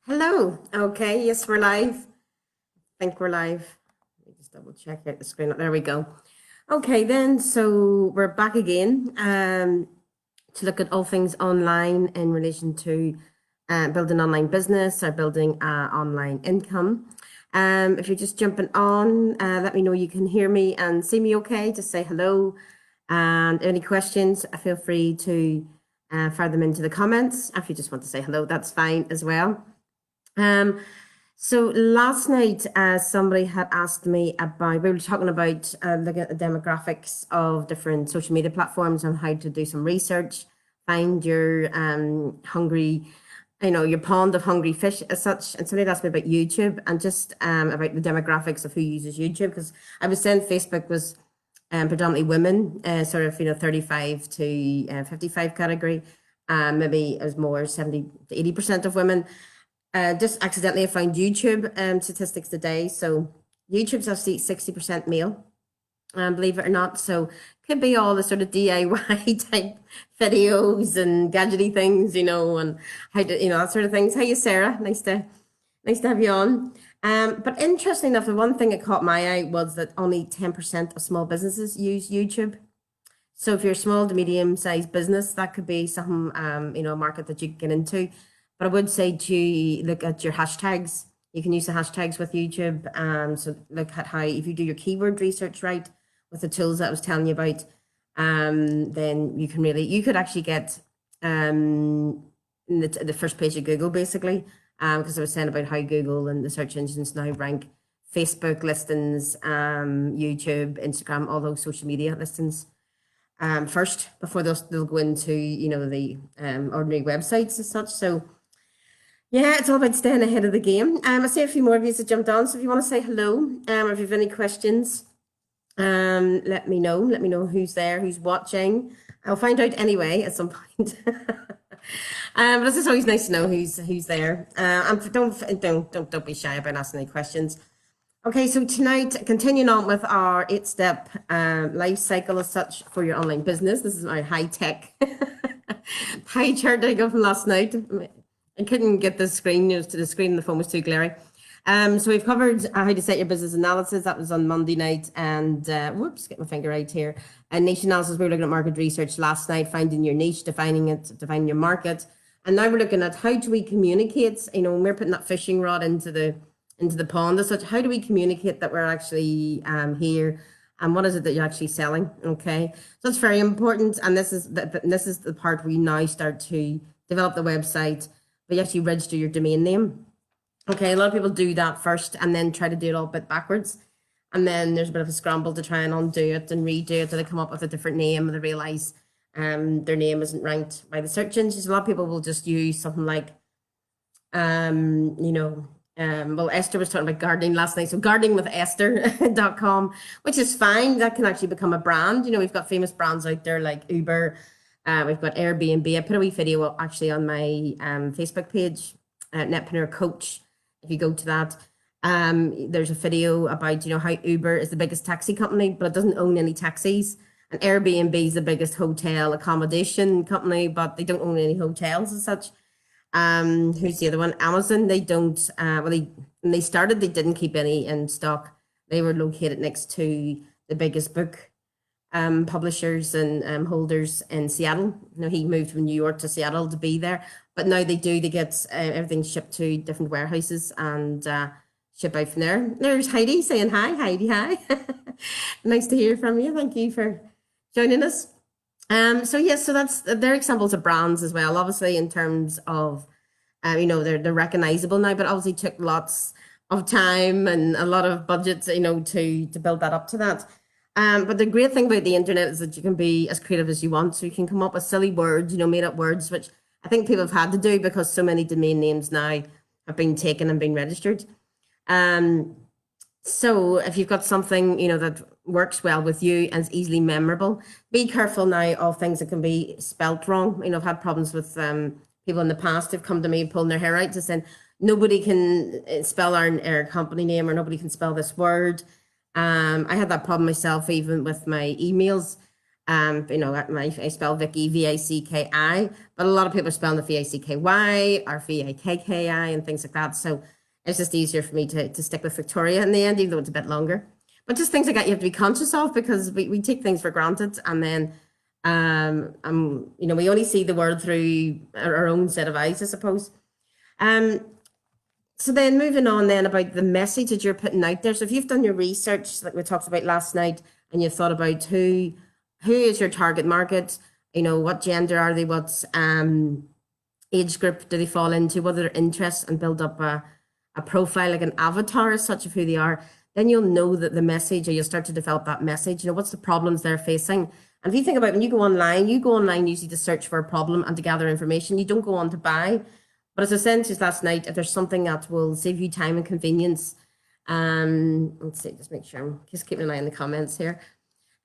Hello. Okay, yes, we're live. I think we're live. Let me just double check out the screen. There we go. Okay, then, so we're back again to look at all things online in relation to building online business or building online income. If you're just jumping on, let me know you can hear me and see me okay. Just say hello. And any questions, feel free to fire them into the comments. If you just want to say hello, that's fine as well. So last night, somebody had asked me about, we were talking about looking at the demographics of different social media platforms and how to do some research, find your hungry, your pond of hungry fish as such. And somebody asked me about YouTube and just about the demographics of who uses YouTube, because I was saying Facebook was predominantly women, sort of, 35 to 55 category. Maybe it was more 70 to 80% of women. Just accidentally, I found YouTube statistics today. So YouTube's actually 60% male, believe it or not. So could be all the sort of DIY type videos and gadgety things, and how to, that sort of things. How you, Sarah? Nice to have you on. But interesting enough, the one thing that caught my eye was that only 10% of small businesses use YouTube. So if you're a small to medium sized business, that could be something, a market that you could get into. But I would say to look at your hashtags. You can use the hashtags with YouTube. So look at how, if you do your keyword research right with the tools that I was telling you about, then you could actually get in the first page of Google, basically, because I was saying about how Google and the search engines now rank Facebook listings, YouTube, Instagram, all those social media listings first before they'll go into, the ordinary websites as such. So yeah, it's all about staying ahead of the game. I see a few more of you that jumped on. So if you want to say hello, or if you have any questions, let me know. Let me know who's there, who's watching. I'll find out anyway at some point. But it's just always nice to know who's there. And don't be shy about asking any questions. Okay, so tonight, continuing on with our 8-step life cycle as such for your online business. This is my high-tech pie chart I got from last night. I couldn't get the screen, to the screen, the phone was too glary. So we've covered how to set your business analysis. That was on Monday night. And whoops, get my finger right here. And niche analysis, we were looking at market research last night, finding your niche, defining your market. And now we're looking at how do we communicate, when we're putting that fishing rod into the pond as such, how do we communicate that we're actually here, and what is it that you're actually selling? Okay, so it's very important. And this is the part where you now start to develop the website, but you actually register your domain name. Okay, a lot of people do that first and then try to do it all a bit backwards. And then there's a bit of a scramble to try and undo it and redo it, or they come up with a different name and they realize their name isn't ranked by the search engines. A lot of people will just use something like, well, Esther was talking about gardening last night. So gardeningwithesther.com, which is fine. That can actually become a brand. We've got famous brands out there like Uber. We've got Airbnb. I put a wee video actually on my Facebook page, Netpreneur Coach. If you go to that, there's a video about, how Uber is the biggest taxi company, but it doesn't own any taxis. And Airbnb is the biggest hotel accommodation company, but they don't own any hotels as such. Who's the other one? Amazon. They don't, when they started, they didn't keep any in stock. They were located next to the biggest book publishers and holders in Seattle. He moved from New York to Seattle to be there, but now they get everything shipped to different warehouses and ship out from there. There's Heidi saying hi. Heidi, hi. Nice to hear from you. Thank you for joining us. So yes, so they're examples of brands as well, obviously, in terms of they're recognizable now, but obviously took lots of time and a lot of budgets, to build that up to that. But the great thing about the internet is that you can be as creative as you want. So you can come up with silly words, made up words, which I think people have had to do because so many domain names now have been taken and been registered. So if you've got something, that works well with you and is easily memorable, be careful now of things that can be spelt wrong. I've had problems with people in the past who've come to me pulling their hair out, just saying, nobody can spell our company name, or nobody can spell this word. I had that problem myself, even with my emails. I spell Vicky, Vicki, but a lot of people are spelling the Vicky or Vikki and things like that. So it's just easier for me to stick with Victoria in the end, even though it's a bit longer. But just things like that you have to be conscious of, because we take things for granted, and then we only see the world through our own set of eyes, I suppose. So then moving on then about the message that you're putting out there. So if you've done your research, like we talked about last night, and you've thought about who is your target market, what gender are they, what age group do they fall into, what are their interests, and build up a profile, like an avatar as such of who they are, then you'll know that the message, or you'll start to develop that message, what's the problems they're facing. And if you think about when you go online usually to search for a problem and to gather information. You don't go on to buy. But as I said just last night, if there's something that will save you time and convenience, let's see, just make sure I'm just keeping an eye on the comments here.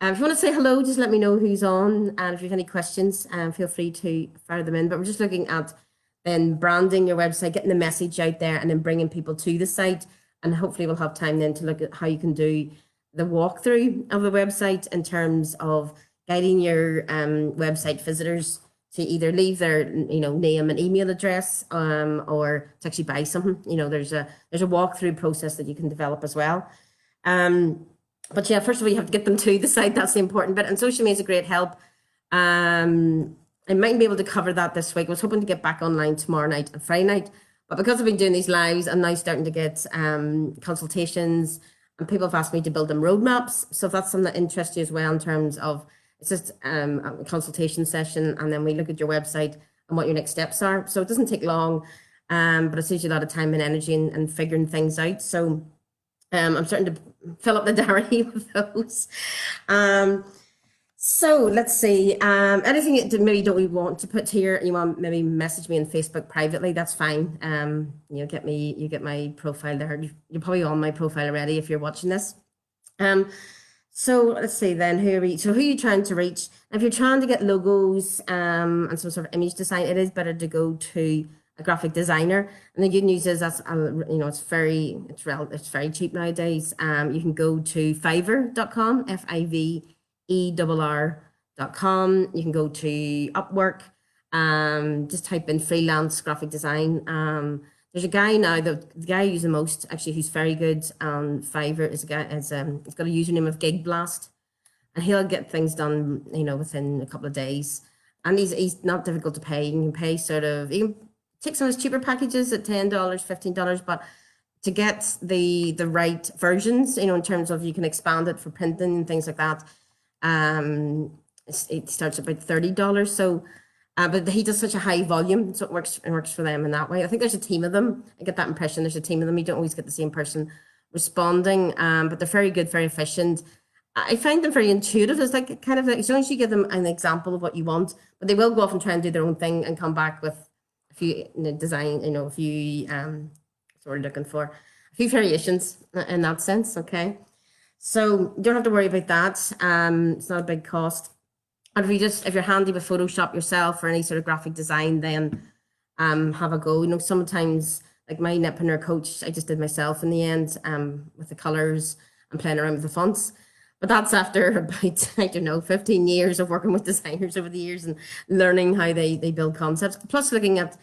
If you want to say hello, just let me know who's on. And if you have any questions, feel free to fire them in. But we're just looking at then branding your website, getting the message out there, and then bringing people to the site. And hopefully we'll have time then to look at how you can do the walkthrough of the website in terms of guiding your website visitors to either leave their name and email address, or to actually buy something. There's a walkthrough process that you can develop as well. But yeah, first of all, you have to get them to the site. That's the important bit. And social media is a great help. I mightn't be able to cover that this week. I was hoping to get back online tomorrow night and Friday night. But because I've been doing these lives, I'm now starting to get consultations, and people have asked me to build them roadmaps. So if that's something that interests you as well, in terms of, it's just a consultation session, and then we look at your website and what your next steps are. So it doesn't take long, but it saves you a lot of time and energy and figuring things out. So I'm starting to fill up the diary with those. So let's see. Anything that maybe don't we want to put here? You want maybe message me on Facebook privately? That's fine. You get my profile there. You're probably on my profile already if you're watching this. So let's see then, who are you trying to reach? If you're trying to get logos and some sort of image design, it is better to go to a graphic designer. And the good news is that's it's very cheap nowadays. You can go to Fiverr.com, FIVERR.com. You can go to Upwork. Just type in freelance graphic design. There's a guy now, the guy I use the most, actually, who's very good on Fiverr, is a guy, he's got a username of Gig Blast, and he'll get things done, within a couple of days. And he's not difficult to pay. You can pay you can take some of his cheaper packages at $10, $15, but to get the right versions, in terms of you can expand it for printing and things like that, it starts at about $30. So, but he does such a high volume, so it works for them in that way. I think there's a team of them. I get that impression. There's a team of them. You don't always get the same person responding, but they're very good, very efficient. I find them very intuitive. It's like kind of like, as long as you give them an example of what you want, but they will go off and try and do their own thing and come back with a few design, a few what we're looking for, a few variations in that sense. Okay, so you don't have to worry about that. It's not a big cost. And if you're handy with Photoshop yourself or any sort of graphic design, then have a go. Sometimes, like my Netpreneur coach, I just did myself in the end, with the colors and playing around with the fonts. But that's after about, 15 years of working with designers over the years and learning how they build concepts. Plus looking at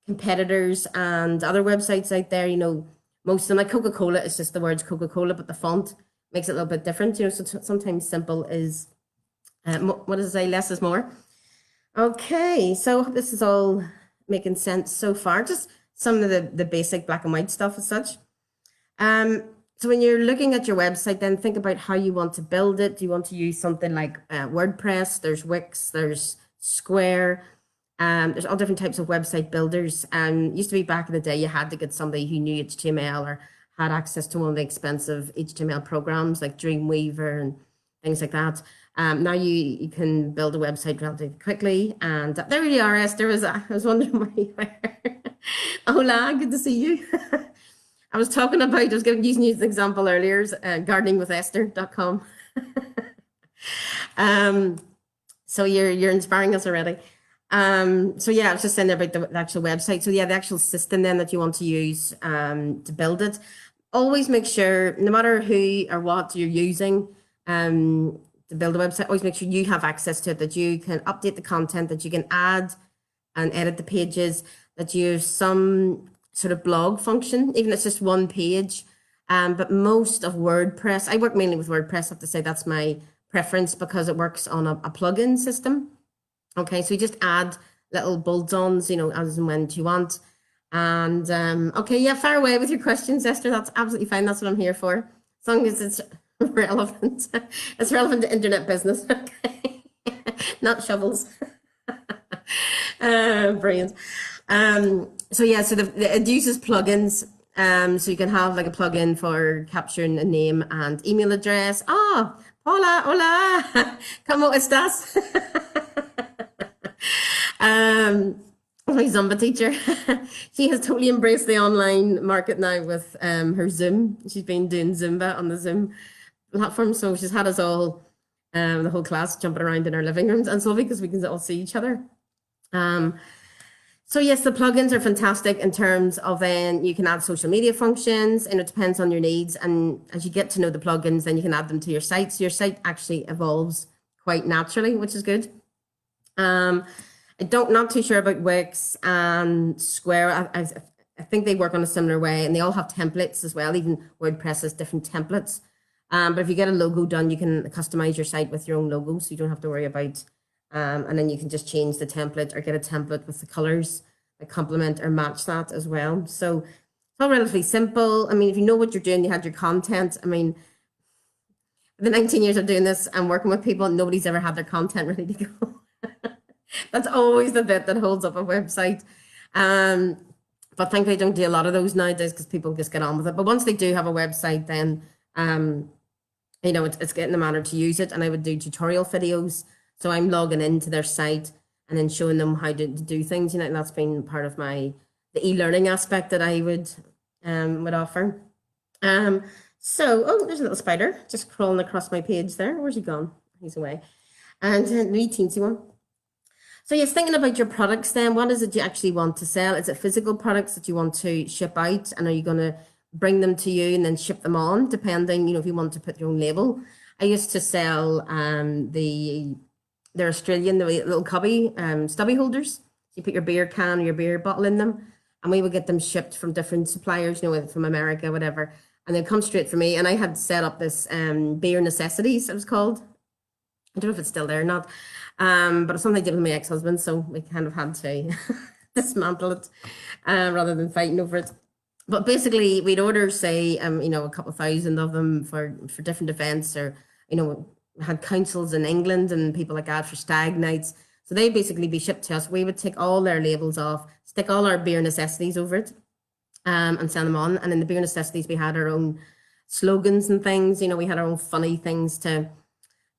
competitors and other websites out there, most of them, like Coca-Cola, it's just the words Coca-Cola, but the font makes it a little bit different. So sometimes simple is, what does it say? Less is more. Okay, so this is all making sense so far. Just some of the basic black and white stuff as such. So when you're looking at your website, then think about how you want to build it. Do you want to use something like WordPress? There's Wix, there's Square. There's all different types of website builders. Used to be back in the day, you had to get somebody who knew HTML or had access to one of the expensive HTML programs like Dreamweaver and things like that. Now you can build a website relatively quickly, and there you are, Esther. I was wondering where you were. Hola, good to see you. I was using you as an example earlier, gardeningwithesther.com. So you're inspiring us already. So yeah, I was just saying about the actual website. So yeah, the actual system then that you want to use to build it. Always make sure, no matter who or what you're using, to build a website, always make sure you have access to it, that you can update the content, that you can add and edit the pages, that you have some sort of blog function, even if it's just one page. But most of WordPress, I work mainly with WordPress. I have to say that's my preference because it works on a plugin system. Okay, so you just add little bolt-ons, as and when you want. And okay, yeah, fire away with your questions, Esther. That's absolutely fine. That's what I'm here for. As long as it's relevant. It's relevant to internet business. Okay. Not shovels. Brilliant. So yeah, so it uses plugins. So you can have like a plugin for capturing a name and email address. Ah, hola, hola. ¿Cómo estás? My Zumba teacher, she has totally embraced the online market now with her Zoom. She's been doing Zumba on the Zoom platform, so she's had us all, the whole class, jumping around in our living rooms, and so because we can all see each other. So yes, the plugins are fantastic in terms of then you can add social media functions, and it depends on your needs. And as you get to know the plugins, then you can add them to your site. So your site actually evolves quite naturally, which is good. Not too sure about Wix and Square. I think they work on a similar way, and they all have templates as well. Even WordPress has different templates. But if you get a logo done, you can customize your site with your own logo, so you don't have to worry about. And then you can just change the template or get a template with the colors that complement or match that as well. So it's all relatively simple. I mean, if you know what you're doing, you had your content. I mean, the 19 years of doing this and working with people, nobody's ever had their content ready to go. That's always the bit that holds up a website. But thankfully I don't do a lot of those nowadays because people just get on with it. But once they do have a website, then, it's getting the manner to use it. And I would do tutorial videos. So I'm logging into their site and then showing them how to do things. And that's been part of the e-learning aspect that I would offer. Oh, there's a little spider just crawling across my page there. Where's he gone? He's away. And a wee teensy one. So yes, thinking about your products then, what is it you actually want to sell? Is it physical products that you want to ship out, and are you going to bring them to you and then ship them on, depending, if you want to put your own label? I used to sell they're Australian, the little cubby stubby holders. You put your beer can or your beer bottle in them, and we would get them shipped from different suppliers, from America, whatever, and they'd come straight for me. And I had set up this beer necessities, it was called. I don't know if it's still there or not. But it's something I did with my ex-husband, so we kind of had to dismantle it rather than fighting over it. But basically, we'd order, say, a couple of thousand of them for different events, or we had councils in England and people like that for stag nights. So they'd basically be shipped to us. We would take all their labels off, stick all our beer necessities over it, and send them on. And in the beer necessities, we had our own slogans and things. We had our own funny things to.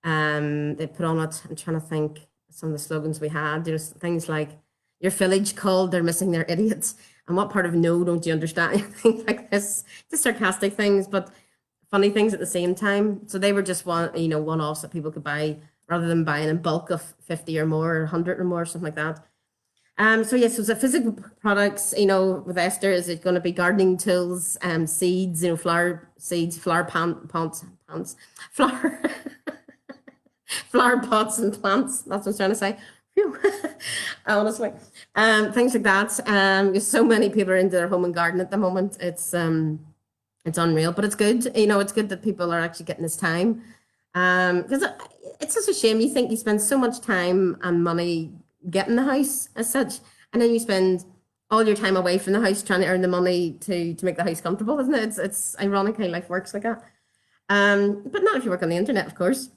They put on it. I'm trying to think some of the slogans we had. There's things like "Your village called, they're missing their idiots," and "What part of no don't you understand?" Things like this, just sarcastic things, but funny things at the same time. So they were just one-offs that people could buy rather than buying in bulk of 50 or more, or 100 or more, something like that. So yes, so the physical products, with Esther, is it going to be gardening tools, seeds, flower seeds, flower plants, flower. Flower pots and plants. That's what I was trying to say. Phew. Honestly, things like that. Because so many people are into their home and garden at the moment. It's unreal, but it's good. It's good that people are actually getting this time. Because it's such a shame. You think you spend so much time and money getting the house as such, and then you spend all your time away from the house trying to earn the money to make the house comfortable, isn't it? It's ironic how life works like that. But not if you work on the internet, of course.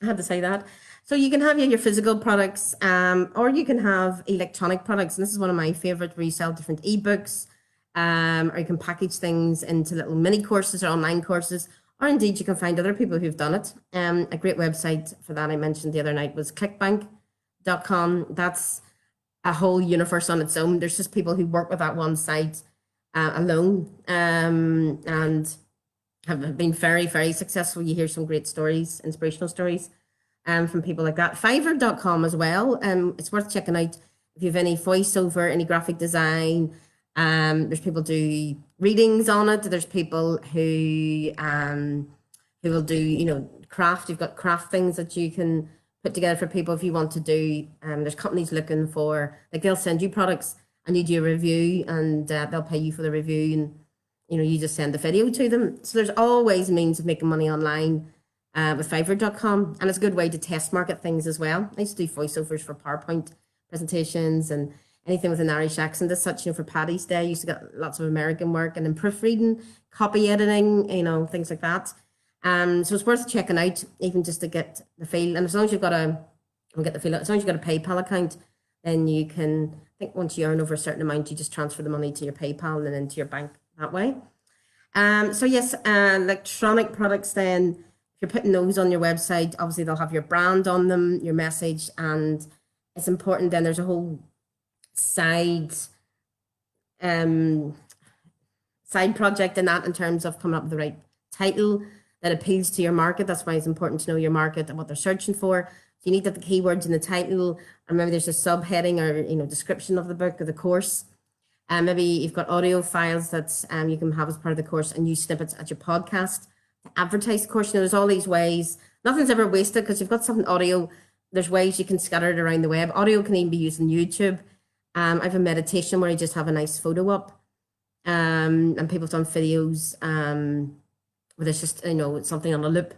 I had to say that. So you can have your physical products, or you can have electronic products. And this is one of my favorite, where you sell different ebooks, or you can package things into little mini courses or online courses, or indeed you can find other people who've done it. A great website for that I mentioned the other night was clickbank.com. That's a whole universe on its own. There's just people who work with that one site alone, and have been very, very successful. You hear some great stories, inspirational stories from people like that. Fiverr.com as well. It's worth checking out if you have any voiceover, any graphic design. There's people do readings on it. There's people who will do, craft. You've got craft things that you can put together for people if you want to do. There's companies looking for, like, they'll send you products and you do a review, and they'll pay you for the review, and you just send the video to them. So there's always means of making money online with Fiverr.com, and it's a good way to test market things as well. I used to do voiceovers for PowerPoint presentations and anything with an Irish accent as such. For Paddy's Day, I used to get lots of American work, and then proofreading, copy editing, things like that. So it's worth checking out, even just to get the feel. And as long as you've got as long as you've got a PayPal account, then you can, I think once you earn over a certain amount, you just transfer the money to your PayPal and then into your bank that way. So yes, electronic products then, if you're putting those on your website, obviously they'll have your brand on them, your message, and it's important then there's a whole side project in that, in terms of coming up with the right title that appeals to your market. That's why it's important to know your market and what they're searching for. So you need to have the keywords in the title, and maybe there's a subheading or description of the book or the course. And maybe you've got audio files that you can have as part of the course, and use snippets at your podcast to advertise the course. There's all these ways. Nothing's ever wasted, because you've got something audio. There's ways you can scatter it around the web. Audio can even be used on YouTube. I have a meditation where you just have a nice photo up, and people have done videos where there's just something on a loop,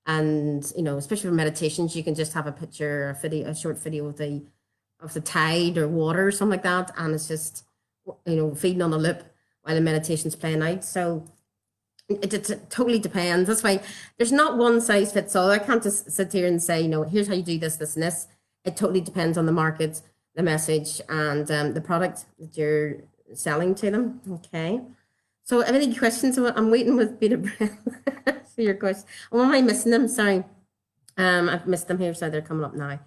and especially for meditations, you can just have a picture, a short video of the tide or water or something like that, and it's just feeding on a loop while the meditation's playing out. So it totally depends. That's why there's not one size fits all. I can't just sit here and say, here's how you do this, this, and this. It totally depends on the market, the message, and the product that you're selling to them. Okay. So any questions? I'm waiting with bated breath for your questions. Oh, am I missing them? Sorry. I've missed them here, so they're coming up now.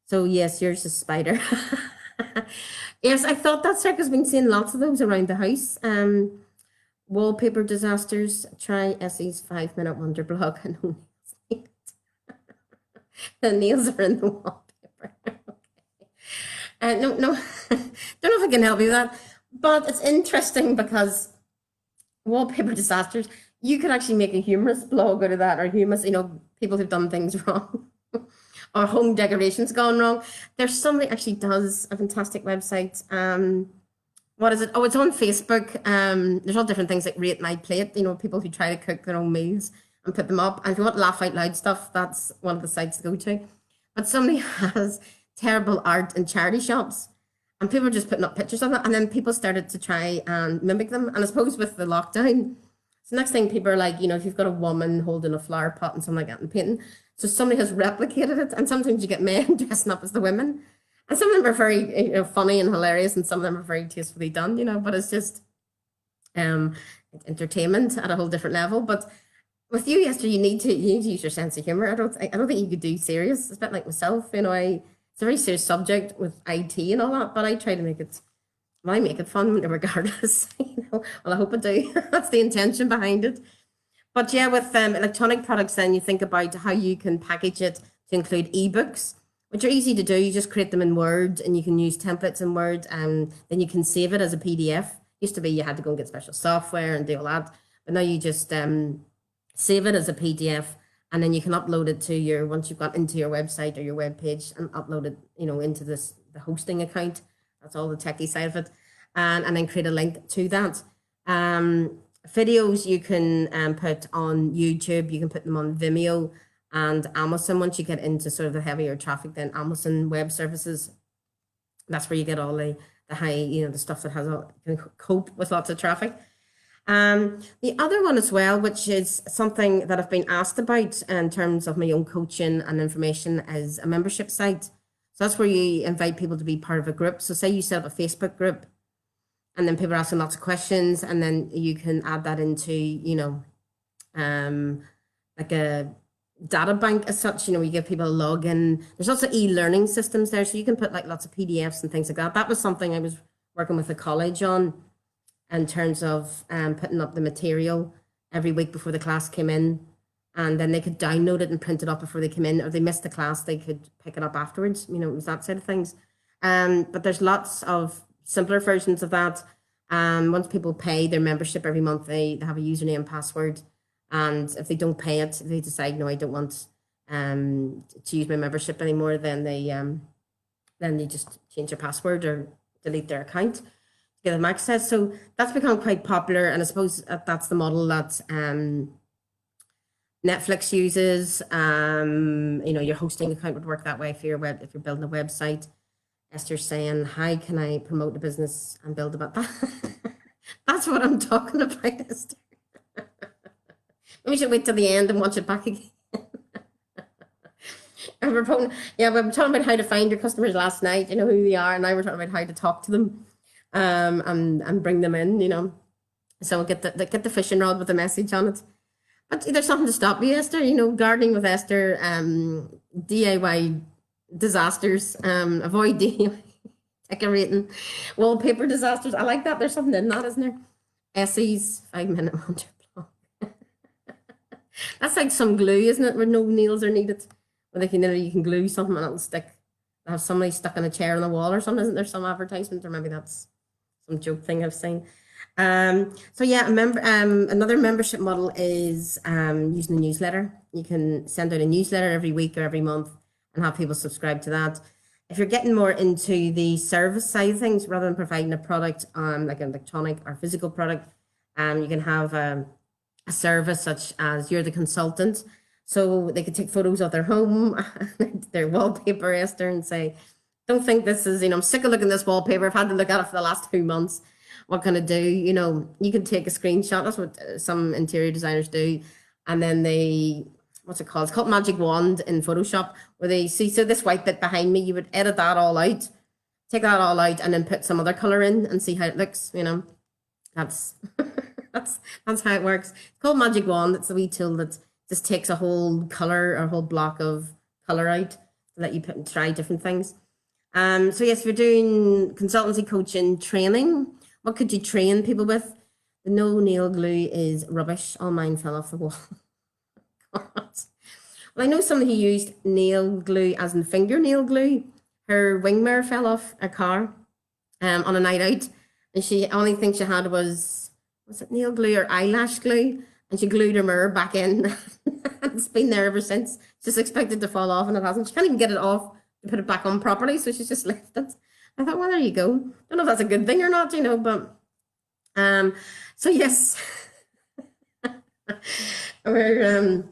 So yes, yours is spider. Yes, I thought that's right, because we've been seeing lots of those around the house. Wallpaper disasters. Try Essie's 5-minute wonder blog. I know the nails are in the wallpaper. Okay. No, don't know if I can help you with that, but it's interesting because wallpaper disasters, you could actually make a humorous blog out of that, or humorous, people who've done things wrong. Or home decorations gone wrong. There's somebody actually does a fantastic website. What is it? Oh, it's on Facebook. There's all different things like Rate My Plate, people who try to cook their own meals and put them up. And if you want laugh out loud stuff, that's one of the sites to go to. But somebody has terrible art in charity shops, and people are just putting up pictures of it. And then people started to try and mimic them. And I suppose with the lockdown, so next thing people are like, if you've got a woman holding a flower pot and something like that and painting, so somebody has replicated it. And sometimes you get men dressing up as the women, and some of them are very funny and hilarious, and some of them are very tastefully done, but it's just entertainment at a whole different level. But with you, Esther, you need to use your sense of humor. I don't think you could do serious. It's a bit like myself, it's a very serious subject with IT and all that, but I try to make it. Well, I make it fun regardless. Well, I hope I do. That's the intention behind it. But yeah, with electronic products, then you think about how you can package it to include ebooks, which are easy to do. You just create them in Word, and you can use templates in Word, and then you can save it as a PDF. Used to be you had to go and get special software and do all that, but now you just save it as a PDF, and then you can upload it once you've got into your website or your web page, and upload it, into the hosting account. That's all the techie side of it, and then create a link to that. Videos you can put on YouTube. You can put them on Vimeo and Amazon. Once you get into sort of the heavier traffic, then Amazon Web Services, that's where you get all the high, the stuff that can cope with lots of traffic. The other one as well, which is something that I've been asked about in terms of my own coaching and information, is a membership site. So that's where you invite people to be part of a group. So say you set up a Facebook group, and then people are asking lots of questions, and then you can add that into, like a data bank as such. You give people a login. There's also e-learning systems there, so you can put like lots of PDFs and things like that. That was something I was working with a college on, in terms of putting up the material every week before the class came in, and then they could download it and print it up before they came in, or if they missed the class, they could pick it up afterwards. It was that side of things. But there's lots of simpler versions of that. Once people pay their membership every month, they have a username and password, And if they don't pay it, they decide, no, I don't want to use my membership anymore, then they just change their password or delete their account to give them access. So that's become quite popular, and I suppose that's the model that Netflix uses. Your hosting account would work that way for your if you're building a website. Esther's saying, how can I promote the business and build about that? That's what I'm talking about, Esther. We should wait till the end and watch it back again. And we're talking about how to find your customers last night, who they are, and now we're talking about how to talk to them, and bring them in, So get the fishing rod with a message on it. But there's something to stop you, Esther. Gardening with Esther, DIY disasters, avoid DIY decorating, wallpaper disasters. I like that. There's something in that, isn't there? Essays, 5-minute wonder blog. That's like some glue, isn't it? Where no nails are needed. Where you can glue something and it'll stick. Have somebody stuck in a chair on the wall or something. Isn't there some advertisement? Or maybe that's some joke thing I've seen. So yeah, another membership model is using the newsletter. You can send out a newsletter every week or every month and have people subscribe to that. If you're getting more into the service side of things, rather than providing a product, like an electronic or physical product, you can have a service such as you're the consultant. So they could take photos of their home, their wallpaper, Esther, and say, don't think this is, I'm sick of looking at this wallpaper. I've had to look at it for the last 2 months. What can I do? You can take a screenshot. That's what some interior designers do. And then what's it called? It's called Magic Wand in Photoshop, where they see, so this white bit behind me, you would edit that all out, take that all out, and then put some other color in and see how it looks, That's that's how it works. It's called Magic Wand. It's a wee tool that just takes a whole color or a whole block of color out to let you try different things. So yes, if you're doing consultancy, coaching, training, what could you train people with? The no nail glue is rubbish. All mine fell off the wall. God. Well, I know somebody who used nail glue as in fingernail glue. Her wing mirror fell off a car on a night out, and she only thing she had was it nail glue or eyelash glue? And she glued her mirror back in. It's been there ever since. She's expected to fall off and it hasn't. She can't even get it off to put it back on properly, so she's just left it. I thought, well, there you go. Don't know if that's a good thing or not, but so yes. We're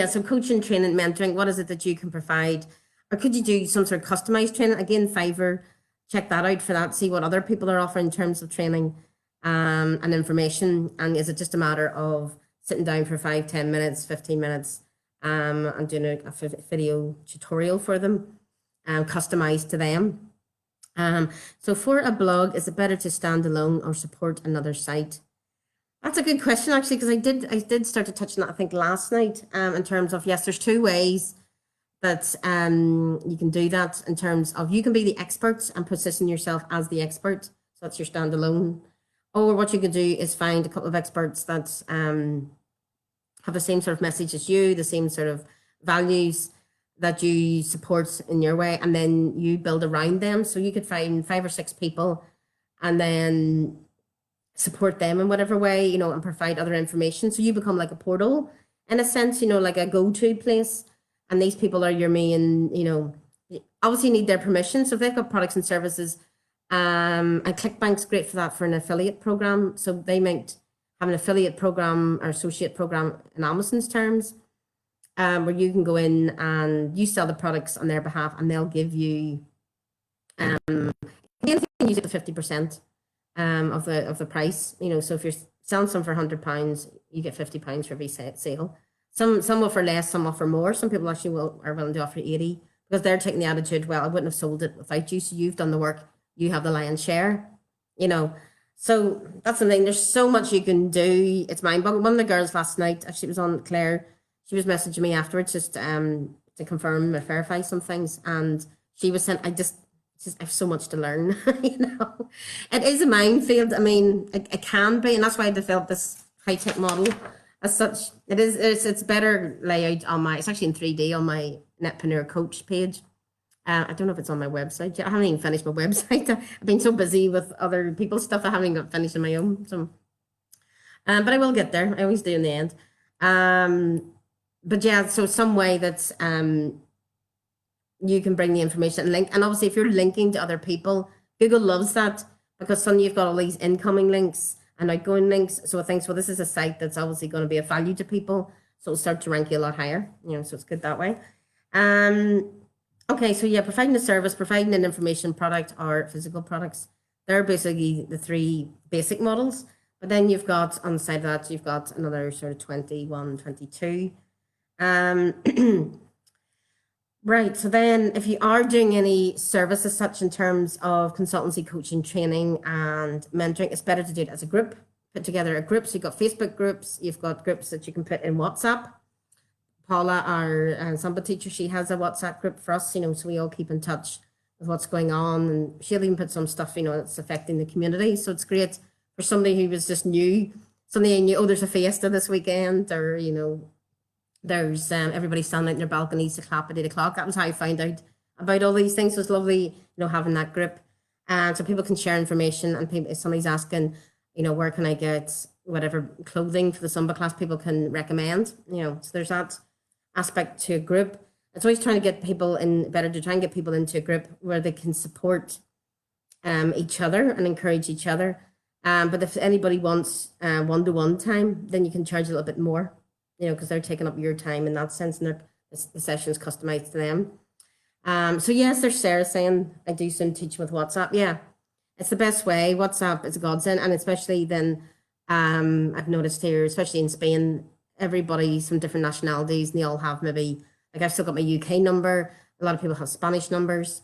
so coaching, training, mentoring, what is it that you can provide? Or could you do some sort of customized training? Again, Fiverr, check that out for that, see what other people are offering in terms of training and information. And is it just a matter of sitting down for 5, 10 minutes, 15 minutes and doing a video tutorial for them, customized to them? So for a blog, is it better to stand alone or support another site? That's a good question, actually, because I did start to touch on that, I think, last night, in terms of, yes, there's 2 ways that you can do that, in terms of you can be the expert and position yourself as the expert. So that's your standalone. Or what you can do is find a couple of experts that have the same sort of message as you, the same sort of values that you support in your way, and then you build around them. So you could find 5 or 6 people and then support them in whatever way, and provide other information. So you become like a portal in a sense, like a go-to place. And these people are your main, obviously you need their permission. So if they've got products and services, and ClickBank's great for that, for an affiliate program. So they might have an affiliate program or associate program in Amazon's terms, where you can go in and you sell the products on their behalf, and they'll give you, you can use it to 50% of the price. So if you're selling some for £100, you get £50 for every sale. Some offer less, some offer more. Some people actually are willing to offer 80 because they're taking the attitude, well, I wouldn't have sold it without you, so you've done the work. You have the lion's share, So that's the thing. There's so much you can do. It's mind-boggling. One of the girls last night, actually, was on Claire. She was messaging me afterwards just to confirm or verify some things. And she was saying, I have so much to learn, It is a minefield. I mean, it can be. And that's why I developed this high-tech model as such. It's better layout it's actually in 3D on my Netpreneur coach page. I don't know if it's on my website yet. I haven't even finished my website. I've been so busy with other people's stuff. I haven't got finished on my own. So, but I will get there. I always do in the end. But yeah, so some way that you can bring the information and link. And obviously, if you're linking to other people, Google loves that because suddenly you've got all these incoming links and outgoing links. So it thinks, well, this is a site that's obviously going to be of value to people. So it'll start to rank you a lot higher, so it's good that way. Okay, so yeah, providing a service, providing an information product or physical products. They're basically the three basic models. But then you've got, on the side of that, you've got another sort of 21, 22. Right. So then if you are doing any service as such in terms of consultancy, coaching, training, and mentoring, it's better to do it as a group. Put together a group. So you've got Facebook groups, you've got groups that you can put in WhatsApp. Paula, our Samba teacher, she has a WhatsApp group for us, so we all keep in touch with what's going on. And she'll even put some stuff, that's affecting the community. So it's great for somebody who was just new, somebody knew, oh, there's a fiesta this weekend, or, there's everybody standing out in their balconies to clap at 8 o'clock. That was how I found out about all these things. So it's lovely, having that group. So people can share information, and people, if somebody's asking, where can I get whatever clothing for the Zumba class, people can recommend, so there's that aspect to a group. It's always trying to get people in, better to try and get people into a group where they can support each other and encourage each other. But if anybody wants one-to-one time, then you can charge a little bit more, because they're taking up your time in that sense, and the session is customized to them. So yes, there's Sarah saying, I do some teaching with WhatsApp. Yeah, it's the best way. WhatsApp is a godsend, and especially then, I've noticed here, especially in Spain, everybody's from different nationalities, and they all have maybe, like I've still got my UK number. A lot of people have Spanish numbers.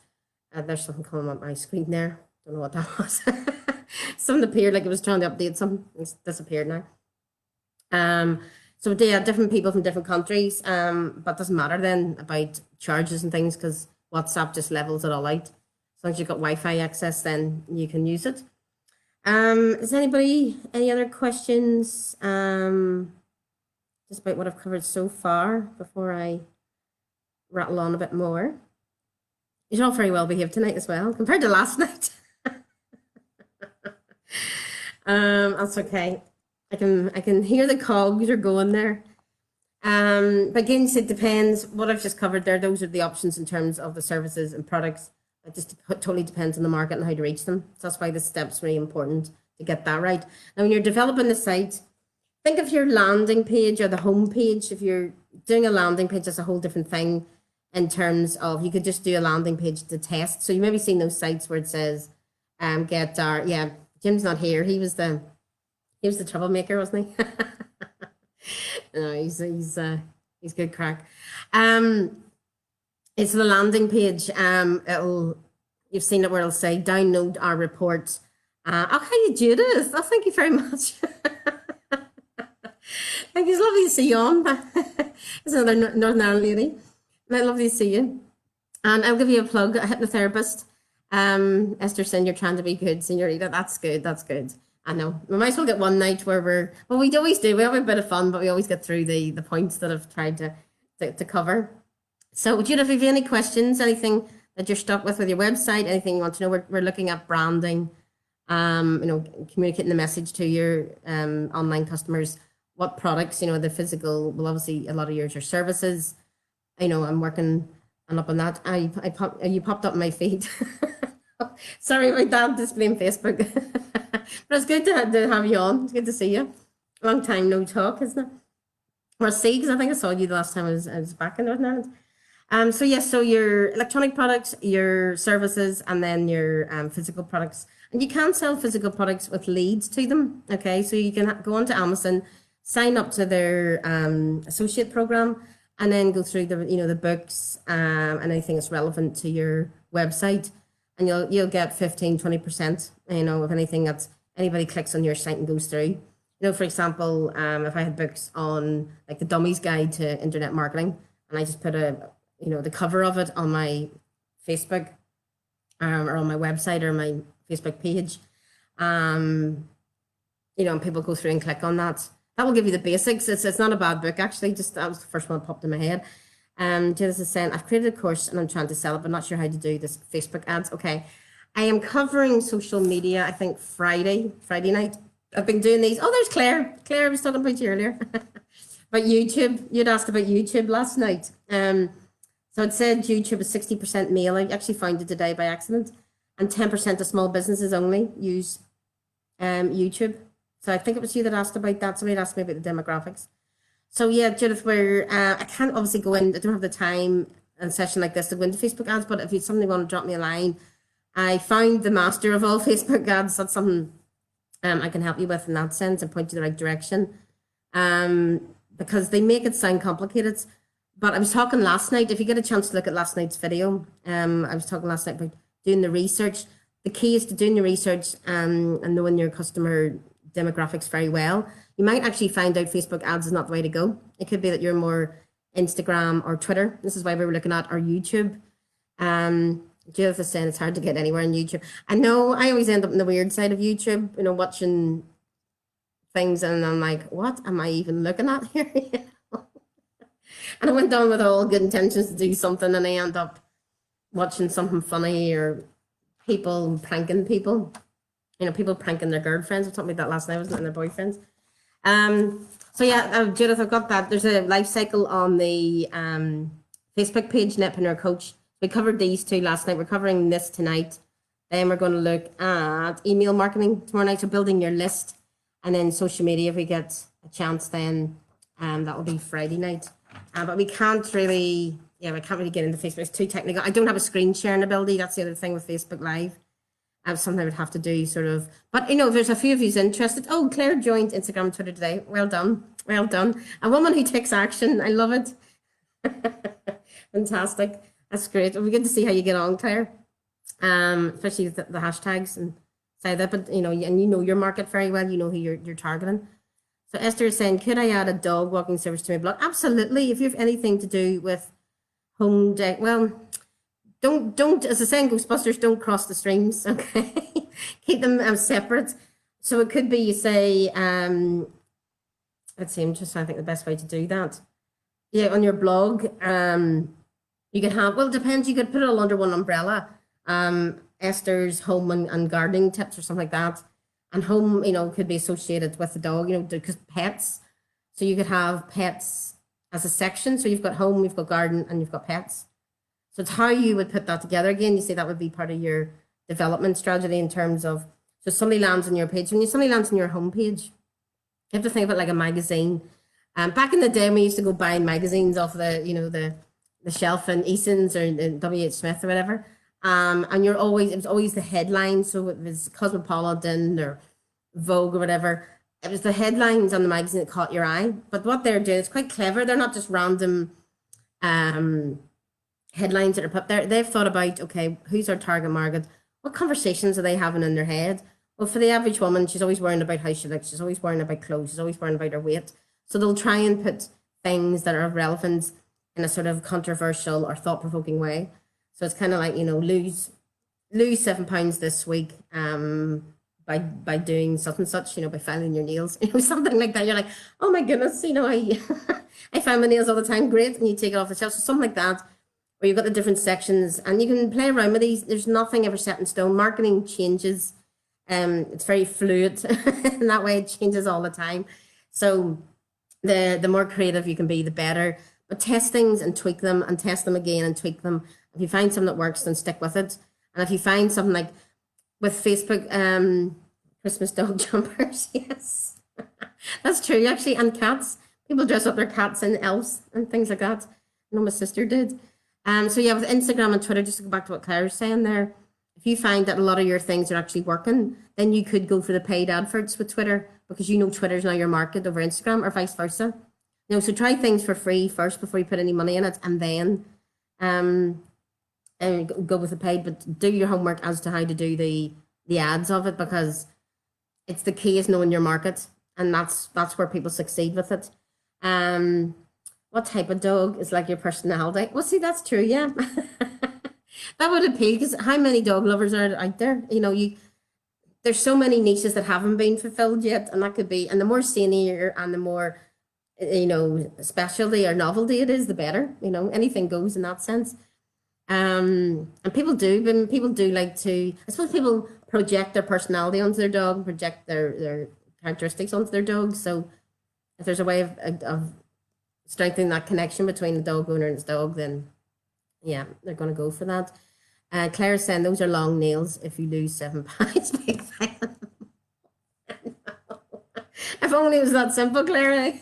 There's something coming up my screen there. Don't know what that was. Something appeared like it was trying to update something. It's disappeared now. So yeah, different people from different countries, but doesn't matter then about charges and things, because WhatsApp just levels it all out. As long as you've got Wi-Fi access, then you can use it. Is anybody, any other questions just about what I've covered so far before I rattle on a bit more? You're all very well behaved tonight as well, compared to last night. That's okay. I can hear the cogs are going there. But again, it depends. What I've just covered there, those are the options in terms of the services and products. It just totally depends on the market and how to reach them. So that's why this step's really important to get that right. Now, when you're developing the site, think of your landing page or the home page. If you're doing a landing page, that's a whole different thing in terms of, you could just do a landing page to test. So you maybe seen those sites where it says, get our, yeah, Jim's not here. He was the troublemaker, wasn't he? No, he's good crack. It's the landing page. You've seen it where it'll say download our report. Okay, Judith. Oh, thank you very much. Thank you. It's lovely to see you on. It's another Northern Ireland lady. Lovely to see you. And I'll give you a plug, a hypnotherapist. Esther saying you're trying to be good, Senorita. That's good. That's good. I know. We might as well get one night where we always do. We have a bit of fun, but we always get through the points that I've tried to cover. So, Judith, if you have any questions, anything that you're stuck with your website, anything you want to know, we're looking at branding, communicating the message to your online customers, what products, the physical, well, obviously a lot of yours are services. I'm working up on that. You popped up in my feed. Sorry about that, displaying Facebook. But it's good to have you on. It's good to see you. Long time no talk, isn't it? Or see, because I think I saw you the last time I was back in Northern Ireland. So yes, so your electronic products, your services, and then your physical products. And you can sell physical products with leads to them. Okay, so you can go onto Amazon, sign up to their associate program, and then go through the books and anything that's relevant to your website, and you'll get 15-20%, of anything that anybody clicks on your site and goes through. For example, if I had books on like the Dummy's Guide to Internet Marketing, and I just put the cover of it on my Facebook or on my website or my Facebook page, and people go through and click on that. That will give you the basics. It's not a bad book, actually. Just that was the first one that popped in my head. Janice is saying, I've created a course and I'm trying to sell it, but not sure how to do this Facebook ads. Okay. I am covering social media, I think Friday night. I've been doing these. Oh, there's Claire. Claire, I was talking about you earlier. But YouTube, you'd asked about YouTube last night. So it said YouTube is 60% male. I actually found it today by accident, and 10% of small businesses only use YouTube. So I think it was you that asked about that. Somebody asked me about the demographics. So yeah, Judith, we're I can't obviously go in. I don't have the time in a session like this to go into Facebook ads. But if you something want to drop me a line, I found the master of all Facebook ads. That's something I can help you with in that sense and point you the right direction. Because they make it sound complicated. But I was talking last night. If you get a chance to look at last night's video, I was talking last night about doing the research. The key is to doing the research and knowing your customer demographics very well. You might actually find out Facebook ads is not the way to go. It could be that you're more Instagram or Twitter. This is why we were looking at our YouTube. Judith is saying it's hard to get anywhere on YouTube. I know I always end up on the weird side of YouTube, watching things and I'm like, what am I even looking at here? And I went on with all good intentions to do something and I end up watching something funny or people pranking people. People pranking their girlfriends. I talked about that last night, wasn't it? And their boyfriends. So yeah, Judith, I've got that. There's a life cycle on the Facebook page, Netpreneur Coach. We covered these two last night. We're covering this tonight. Then we're going to look at email marketing tomorrow night. So building your list, and then social media. If we get a chance, then that will be Friday night. But we can't really, get into Facebook. It's too technical. I don't have a screen sharing ability. That's the other thing with Facebook Live. Something I would have to do sort of, but there's a few of you interested. Oh, Claire joined Instagram and Twitter today. Well done. Well done. A woman who takes action. I love it. Fantastic. That's great. It'll be good to see how you get on, Claire. Especially the hashtags and say that, but and your market very well. You know who you're targeting. So Esther is saying, could I add a dog walking service to my blog? Absolutely. If you have anything to do with home deck, well, don't, as I say in Ghostbusters, don't cross the streams, okay? Keep them separate. So it could be, you say, let's see, I'm just trying to think the best way to do that. Yeah, on your blog, you could have, well, it depends, you could put it all under one umbrella. Esther's home and gardening tips or something like that. And home, could be associated with the dog, because pets. So you could have pets as a section. So you've got home, you've got garden, and you've got pets. So it's how you would put that together. Again, you say that would be part of your development strategy in terms of, so somebody lands on your page. When somebody lands on your homepage, you have to think about like a magazine. Back in the day, we used to go buy magazines off the shelf in Eason's or in W.H. Smith or whatever. And it was always the headline. So it was Cosmopolitan or Vogue or whatever. It was the headlines on the magazine that caught your eye. But what they're doing is quite clever. They're not just random headlines that are put there. They've thought about, okay, who's our target market? What conversations are they having in their head? Well, for the average woman, she's always worrying about how she looks. She's always worrying about clothes. She's always worrying about her weight. So they'll try and put things that are of relevance in a sort of controversial or thought-provoking way. So it's kind of like, lose 7 pounds this week by doing such and such, by filing your nails, something like that. You're like, oh my goodness, I I file my nails all the time. Great, and you take it off the shelf. So something like that, where you've got the different sections, and you can play around with these. There's nothing ever set in stone. Marketing changes. It's very fluid, and that way it changes all the time. So the more creative you can be, the better. But test things and tweak them, and test them again and tweak them. If you find something that works, then stick with it. And if you find something like with Facebook, Christmas dog jumpers, yes, that's true actually, and cats. People dress up their cats in elves and things like that. I know my sister did. So yeah, with Instagram and Twitter, just to go back to what Claire was saying there, if you find that a lot of your things are actually working, then you could go for the paid adverts with Twitter, because Twitter's now your market over Instagram, or vice versa. So try things for free first before you put any money in it, and then go with the paid, but do your homework as to how to do the ads of it, because it's the key is knowing your market, and that's where people succeed with it. What type of dog is like your personality? Well, see, that's true, yeah. That would appeal, because how many dog lovers are out there? There's so many niches that haven't been fulfilled yet, and that could be, and the more senior and the more specialty or novelty it is, the better. Anything goes in that sense. And people do like to, I suppose people project their personality onto their dog, project their characteristics onto their dog. So if there's a way of strengthening that connection between the dog owner and his dog, then yeah, they're going to go for that. Claire's saying those are long nails. If you lose 7 pounds, big fan. If only it was that simple, Claire.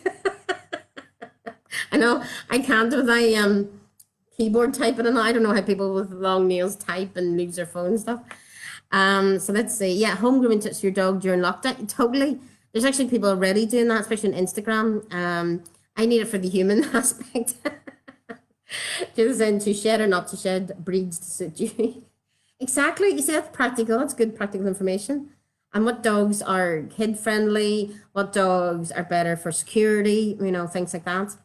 I know I can't with my keyboard typing, and I don't know how people with long nails type and lose their phone and stuff. So let's see. Yeah, home grooming tips for your dog during lockdown. Totally. There's actually people already doing that, especially on Instagram. I need it for the human aspect. Just in to shed or not to shed breeds to suit you. Exactly. You see, that's practical. That's good practical information. And what dogs are kid friendly, what dogs are better for security, things like that.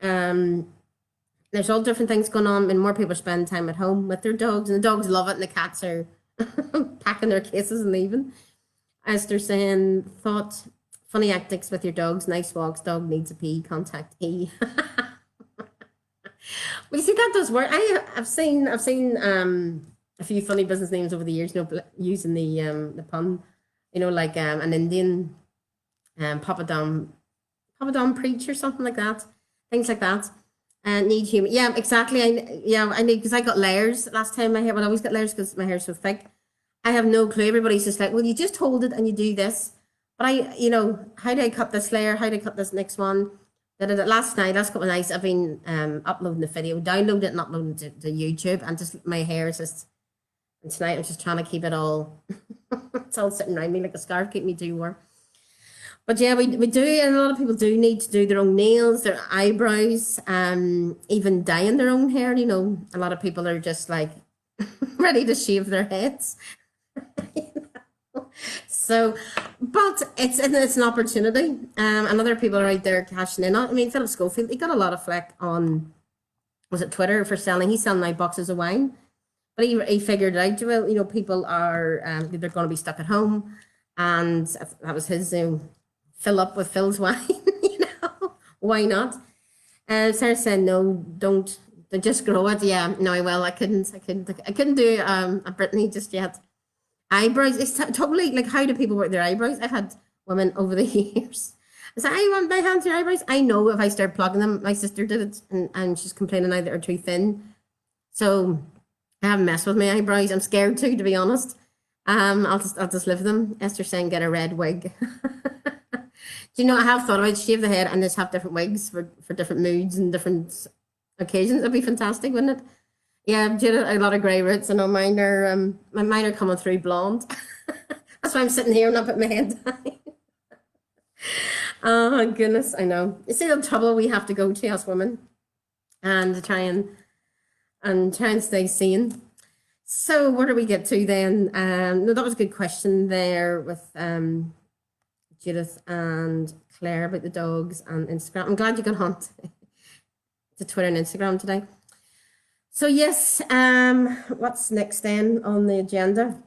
There's all different things going on, and more people spend time at home with their dogs, and the dogs love it, and the cats are packing their cases and leaving. As they're saying, thought funny antics with your dogs, nice walks, dog needs a pee, contact E. Well, you see, that does work. I've seen a few funny business names over the years, using the pun, like an Indian Papadam preach or something like that, things like that. And need human, yeah, exactly. I need, because I got layers last time. My hair, well, I always get layers because my hair's so thick. I have no clue. Everybody's just like, well, you just hold it and you do this. But how do I cut this layer? How do I cut this next one? Last couple of nights, I've been uploading the video, download it and uploading it to YouTube, and just my hair is just. And tonight I'm just trying to keep it all. It's all sitting around me like a scarf, keep me too warm. But yeah, we do, and a lot of people do need to do their own nails, their eyebrows, even dyeing their own hair. A lot of people are just like ready to shave their heads. So, but it's an opportunity, and other people are out there cashing in on. I mean, Philip Schofield, he got a lot of flack on, was it Twitter, for selling. He's selling now boxes of wine, but he figured it out. Well, people are they're going to be stuck at home, and that was his fill up with Phil's wine. Why not? Sarah said no, don't just grow it. Yeah, no, I couldn't do a Brittany just yet. Eyebrows, it's totally like, how do people work their eyebrows? I've had women over the years. I said, I want my hands to your eyebrows. I know if I start plugging them, my sister did it, and she's complaining now that they're too thin. So I haven't messed with my eyebrows. I'm scared to be honest. I'll just live them. Esther saying get a red wig. Do I have thought about shave the head and just have different wigs for different moods and different occasions. It'd be fantastic, wouldn't it? Yeah, Judith, a lot of grey roots. I know mine are coming through blonde. That's why I'm sitting here and not putting my head down. Oh goodness, I know. You see the trouble we have to go to as women, and to try and stay sane. So where do we get to then? No, that was a good question there with Judith and Claire about the dogs and Instagram. I'm glad you got on to Twitter and Instagram today. So yes, what's next then on the agenda?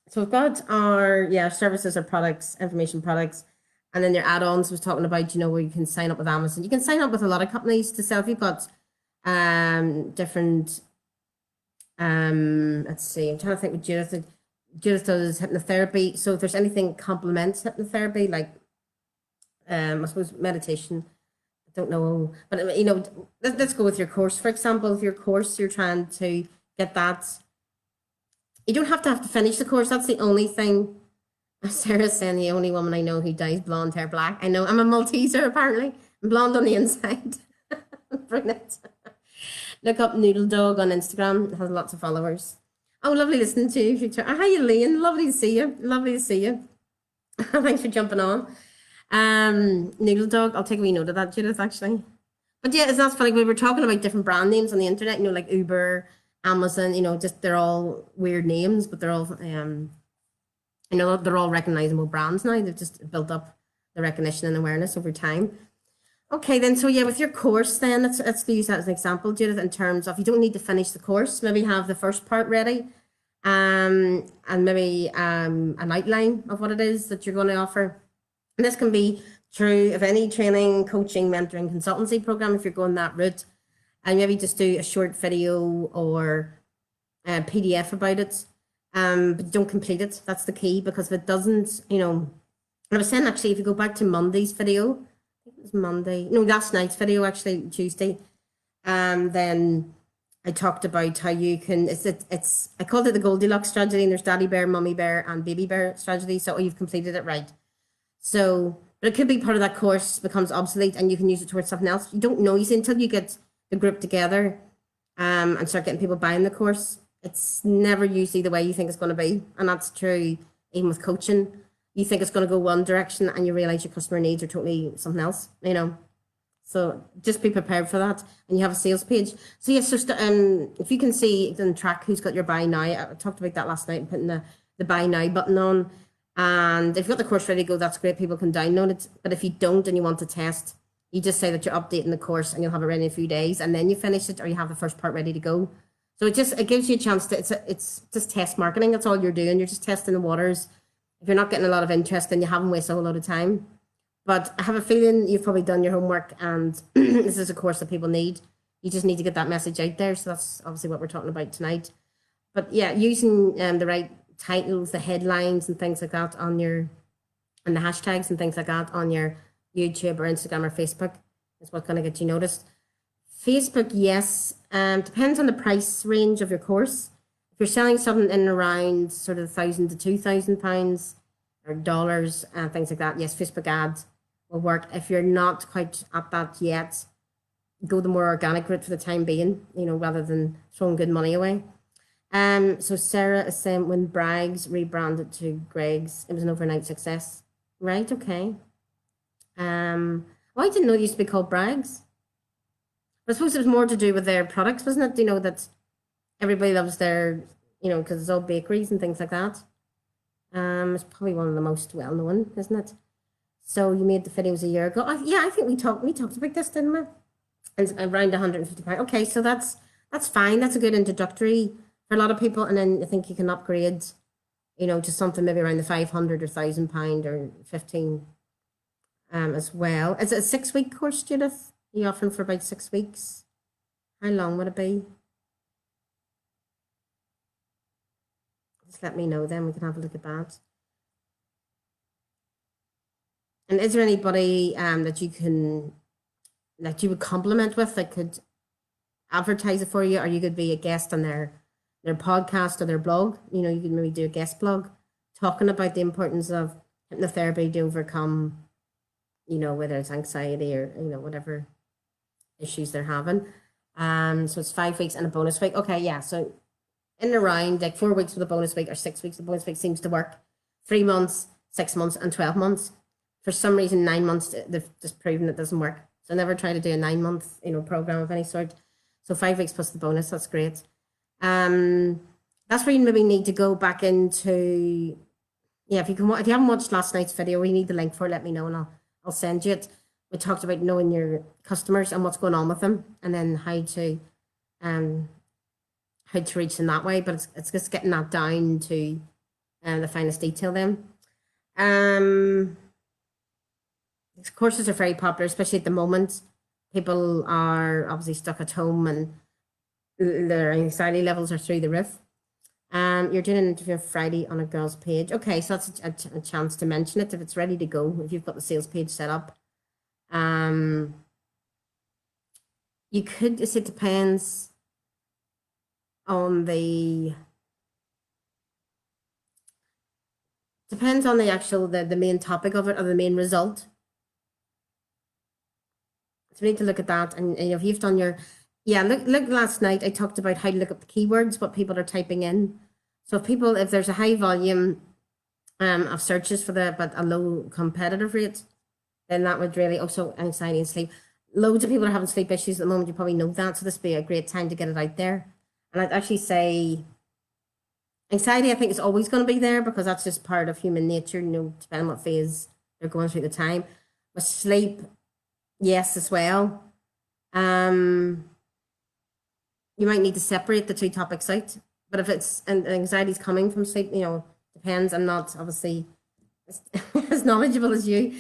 So we've got our services or products, information products, and then their add-ons. Was talking about where you can sign up with Amazon. You can sign up with a lot of companies to sell. If you've got different, let's see, I'm trying to think with Judith. Judith does hypnotherapy. So if there's anything complements hypnotherapy, like I suppose meditation. I don't know, but let's go with your course, for example. If your course, you're trying to get that, you don't have to finish the course. That's the only thing. Sarah's saying the only woman I know who dyes blonde hair black. I know, I'm a Malteser apparently. I'm blonde on the inside. Brilliant. Look up Noodle Dog on Instagram. It has lots of followers. Oh, lovely listening to you, Victoria. Hi, Elaine. Lovely to see you. Lovely to see you. Thanks for jumping on. Noodle Dog, I'll take a wee note of that, Judith, actually. But yeah, it's not funny. We were talking about different brand names on the internet, like Uber, Amazon, just they're all weird names, but they're all they're all recognizable brands now. They've just built up the recognition and awareness over time. Okay, then, so yeah, with your course then, let's use that as an example, Judith, in terms of, you don't need to finish the course, maybe have the first part ready, and maybe an outline of what it is that you're going to offer. And this can be true of any training, coaching, mentoring, consultancy program, if you're going that route, and maybe just do a short video or a PDF about it, but don't complete it. That's the key, because if it doesn't, I was saying actually, if you go back to Monday's video, I It was Monday. No, last night's video actually, Tuesday. Then I talked about how you can. It's I called it the Goldilocks strategy, and there's Daddy Bear, Mummy Bear, and Baby Bear strategy. So you've completed it right. So, but it could be part of that course becomes obsolete, and you can use it towards something else. You don't know, you see, until you get the group together, and start getting people buying the course. It's never usually the way you think it's going to be, and that's true even with coaching. You think it's going to go one direction, and you realize your customer needs are totally something else. So just be prepared for that, and you have a sales page. So yes, just if you can see and track who's got your buy now. I talked about that last night, putting the buy now button on. And if you've got the course ready to go, that's great. People can download it. But if you don't and you want to test, you just say that you're updating the course and you'll have it ready in a few days, and then you finish it, or you have the first part ready to go. So it gives you a chance to it's just test marketing. That's all you're doing. You're just testing the waters. If you're not getting a lot of interest, then you haven't wasted a whole lot of time. But I have a feeling you've probably done your homework, and this is a course that people need. You just need to get that message out there. So that's obviously what we're talking about tonight. But yeah, using the right titles, the headlines and things like that on your, and the hashtags and things like that on your YouTube or Instagram or Facebook is what's going to get you noticed. Facebook, yes, depends on the price range of your course. If you're selling something in around sort of £1,000 to £2,000 or dollars and things like that, yes, Facebook ads will work. If you're not quite at that yet, go the more organic route for the time being, rather than throwing good money away. So Sarah is saying when Bragg's rebranded to Greg's, it was an overnight success. Right, okay. Well, I didn't know it used to be called Bragg's. But I suppose it was more to do with their products, wasn't it? That everybody loves their, because it's all bakeries and things like that. It's probably one of the most well known, isn't it? So you made the videos a year ago. Yeah, I think we talked about this, didn't we? And around £150. Okay, so that's fine. That's a good introductory for a lot of people, and then I think you can upgrade, to something maybe around the £500 or £1,000 or 15, as well. Is it a 6-week course, Judith? Are you offering for about 6 weeks? How long would it be? Just let me know, then we can have a look at that. And is there anybody that you would compliment with that could advertise it for you, or you could be a guest on their podcast or their blog? You could maybe do a guest blog talking about the importance of hypnotherapy to overcome, whether it's anxiety or, whatever issues they're having. So it's 5 weeks and a bonus week. Okay, yeah. So in and around like 4 weeks with a bonus week or 6 weeks, the bonus week seems to work. 3 months, 6 months, and 12 months. For some reason, 9 months, they've just proven it doesn't work. So never try to do a 9-month, program of any sort. So 5 weeks plus the bonus, that's great. That's where you maybe need to go back into, yeah, if you haven't watched last night's video, we need the link for it, let me know and I'll send you it. We talked about knowing your customers and what's going on with them, and then how to reach them that way. But it's just getting that down to the finest detail then. Courses are very popular, especially at the moment. People are obviously stuck at home and their anxiety levels are through the roof. You're doing an interview on Friday on a girl's page. Okay, so that's a chance to mention it if it's ready to go, if you've got the sales page set up. You could, it depends on the actual, the main topic of it, or the main result. So we need to look at that. And if you've done your, look, last night I talked about how to look up the keywords, what people are typing in. So if there's a high volume of searches for but a low competitive rate, then that would really, also anxiety and sleep. Loads of people are having sleep issues at the moment. You probably know that. So this would be a great time to get it out there. And I'd actually say anxiety, I think, is always going to be there, because that's just part of human nature, depending on what phase they're going through at the time. But sleep, yes, as well. You might need to separate the two topics out. But if it's, and anxiety is coming from sleep, depends. I'm not obviously as knowledgeable as you.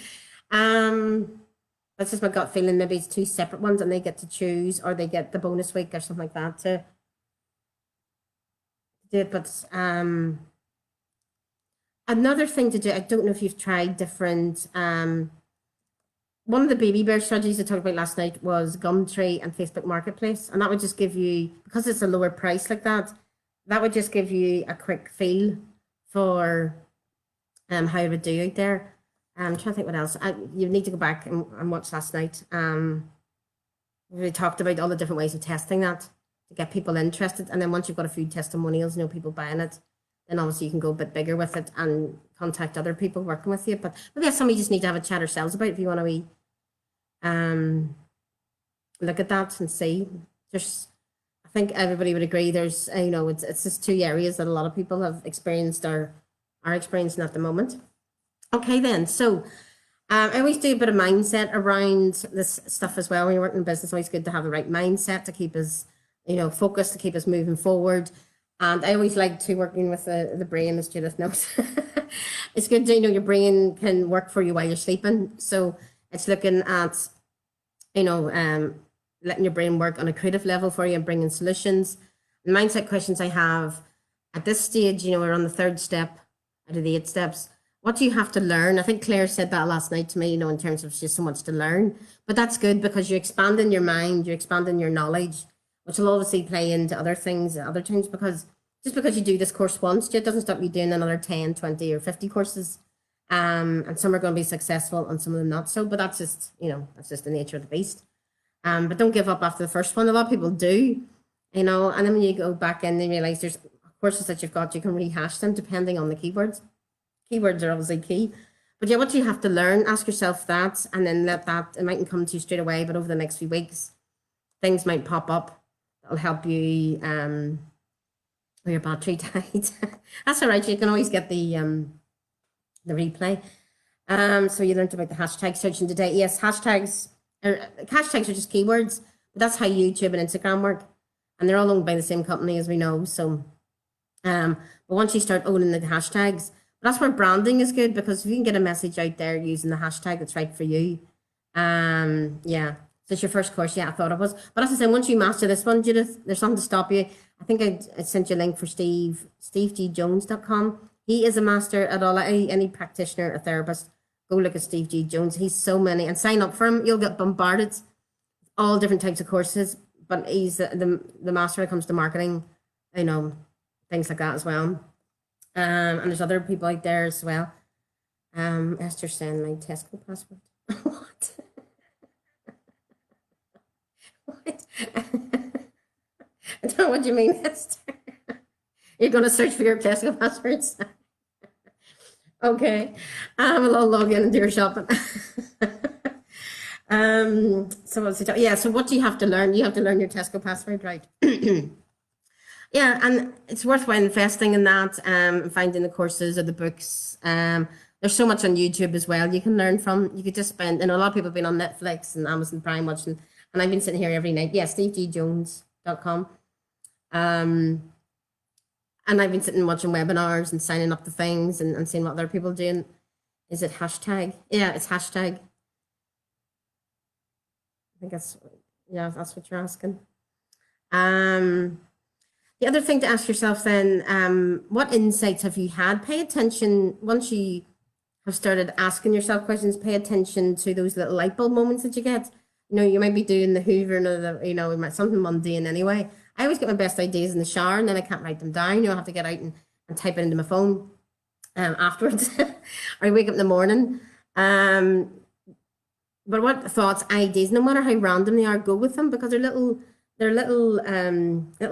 That's just my gut feeling. Maybe it's two separate ones and they get to choose, or they get the bonus week or something like that to do it. But another thing to do, I don't know if you've tried different one of the baby bear strategies I talked about last night was Gumtree and Facebook Marketplace, and that would just give you, because it's a lower price like that, that would just give you a quick feel for how it would do out there. I'm trying to think what else. You need to go back and watch last night. We talked about all the different ways of testing that to get people interested, and then once you've got a few testimonials, people buying it, then obviously you can go a bit bigger with it and contact other people working with you. But maybe that's something you just need to have a chat ourselves about if you want to look at that and see. I think everybody would agree. There's, it's just two areas that a lot of people have experienced or are experiencing at the moment. Okay, then. So I always do a bit of mindset around this stuff as well. When you're working in business, it's always good to have the right mindset to keep us, focused, to keep us moving forward. And I always like to working with the brain, as Judith knows. It's good to, your brain can work for you while you're sleeping. So it's looking at, letting your brain work on a creative level for you and bringing solutions. The mindset questions I have at this stage, we're on the third step out of the 8 steps. What do you have to learn? I think Claire said that last night to me, in terms of just so much to learn. But that's good because you're expanding your mind, you're expanding your knowledge, which will obviously play into other things at other times, because just because you do this course once, it doesn't stop you doing another 10, 20 or 50 courses. And some are going to be successful and some of them not so, but that's just, that's just the nature of the beast. But don't give up after the first one. A lot of people do, and then when you go back in, they realize there's courses that you've got, you can rehash them depending on the keywords. Keywords are obviously key. But yeah, what do you have to learn? Ask yourself that, and then let that, it mightn't come to you straight away, but over the next few weeks, things might pop up that'll help you with your battery died. That's all right, you can always get the replay. So you learned about the hashtag searching today. Yes, hashtags are just keywords, but that's how YouTube and Instagram work. And they're all owned by the same company, as we know. So but once you start owning the hashtags, that's where branding is good, because if you can get a message out there using the hashtag that's right for you, yeah. So it's your first course. Yeah, I thought it was. But as I said, once you master this one, Judith, there's something to stop you. I think I sent you a link for stevegjones.com. He is a master at all. Any practitioner, a therapist, go look at Steve G. Jones. He's so many, and sign up for him. You'll get bombarded. All different types of courses, but he's the master when it comes to marketing, things like that as well. And there's other people out there as well. Esther saying my Tesco password. What? What? I don't know what you mean, Esther. You're going to search for your Tesco passwords? Okay. I'll log in and do your shopping. So what's it? Yeah, so what do you have to learn? You have to learn your Tesco password, right? Yeah, and it's worthwhile investing in that, finding the courses or the books. There's so much on YouTube as well you can learn from. You could just spend, and a lot of people have been on Netflix and Amazon Prime watching, and I've been sitting here every night. Yeah, stevegjones.com. And I've been sitting watching webinars and signing up to things and seeing what other people are doing. Is it hashtag? Yeah, it's hashtag. I think that's what you're asking. The other thing to ask yourself then, what insights have you had? Pay attention, once you have started asking yourself questions, pay attention to those little light bulb moments that you get. You might be doing the hoovering or something mundane anyway. I always get my best ideas in the shower, and then I can't write them down. I have to get out and type it into my phone afterwards, or I wake up in the morning. But what thoughts, ideas, no matter how random they are, go with them, because they're little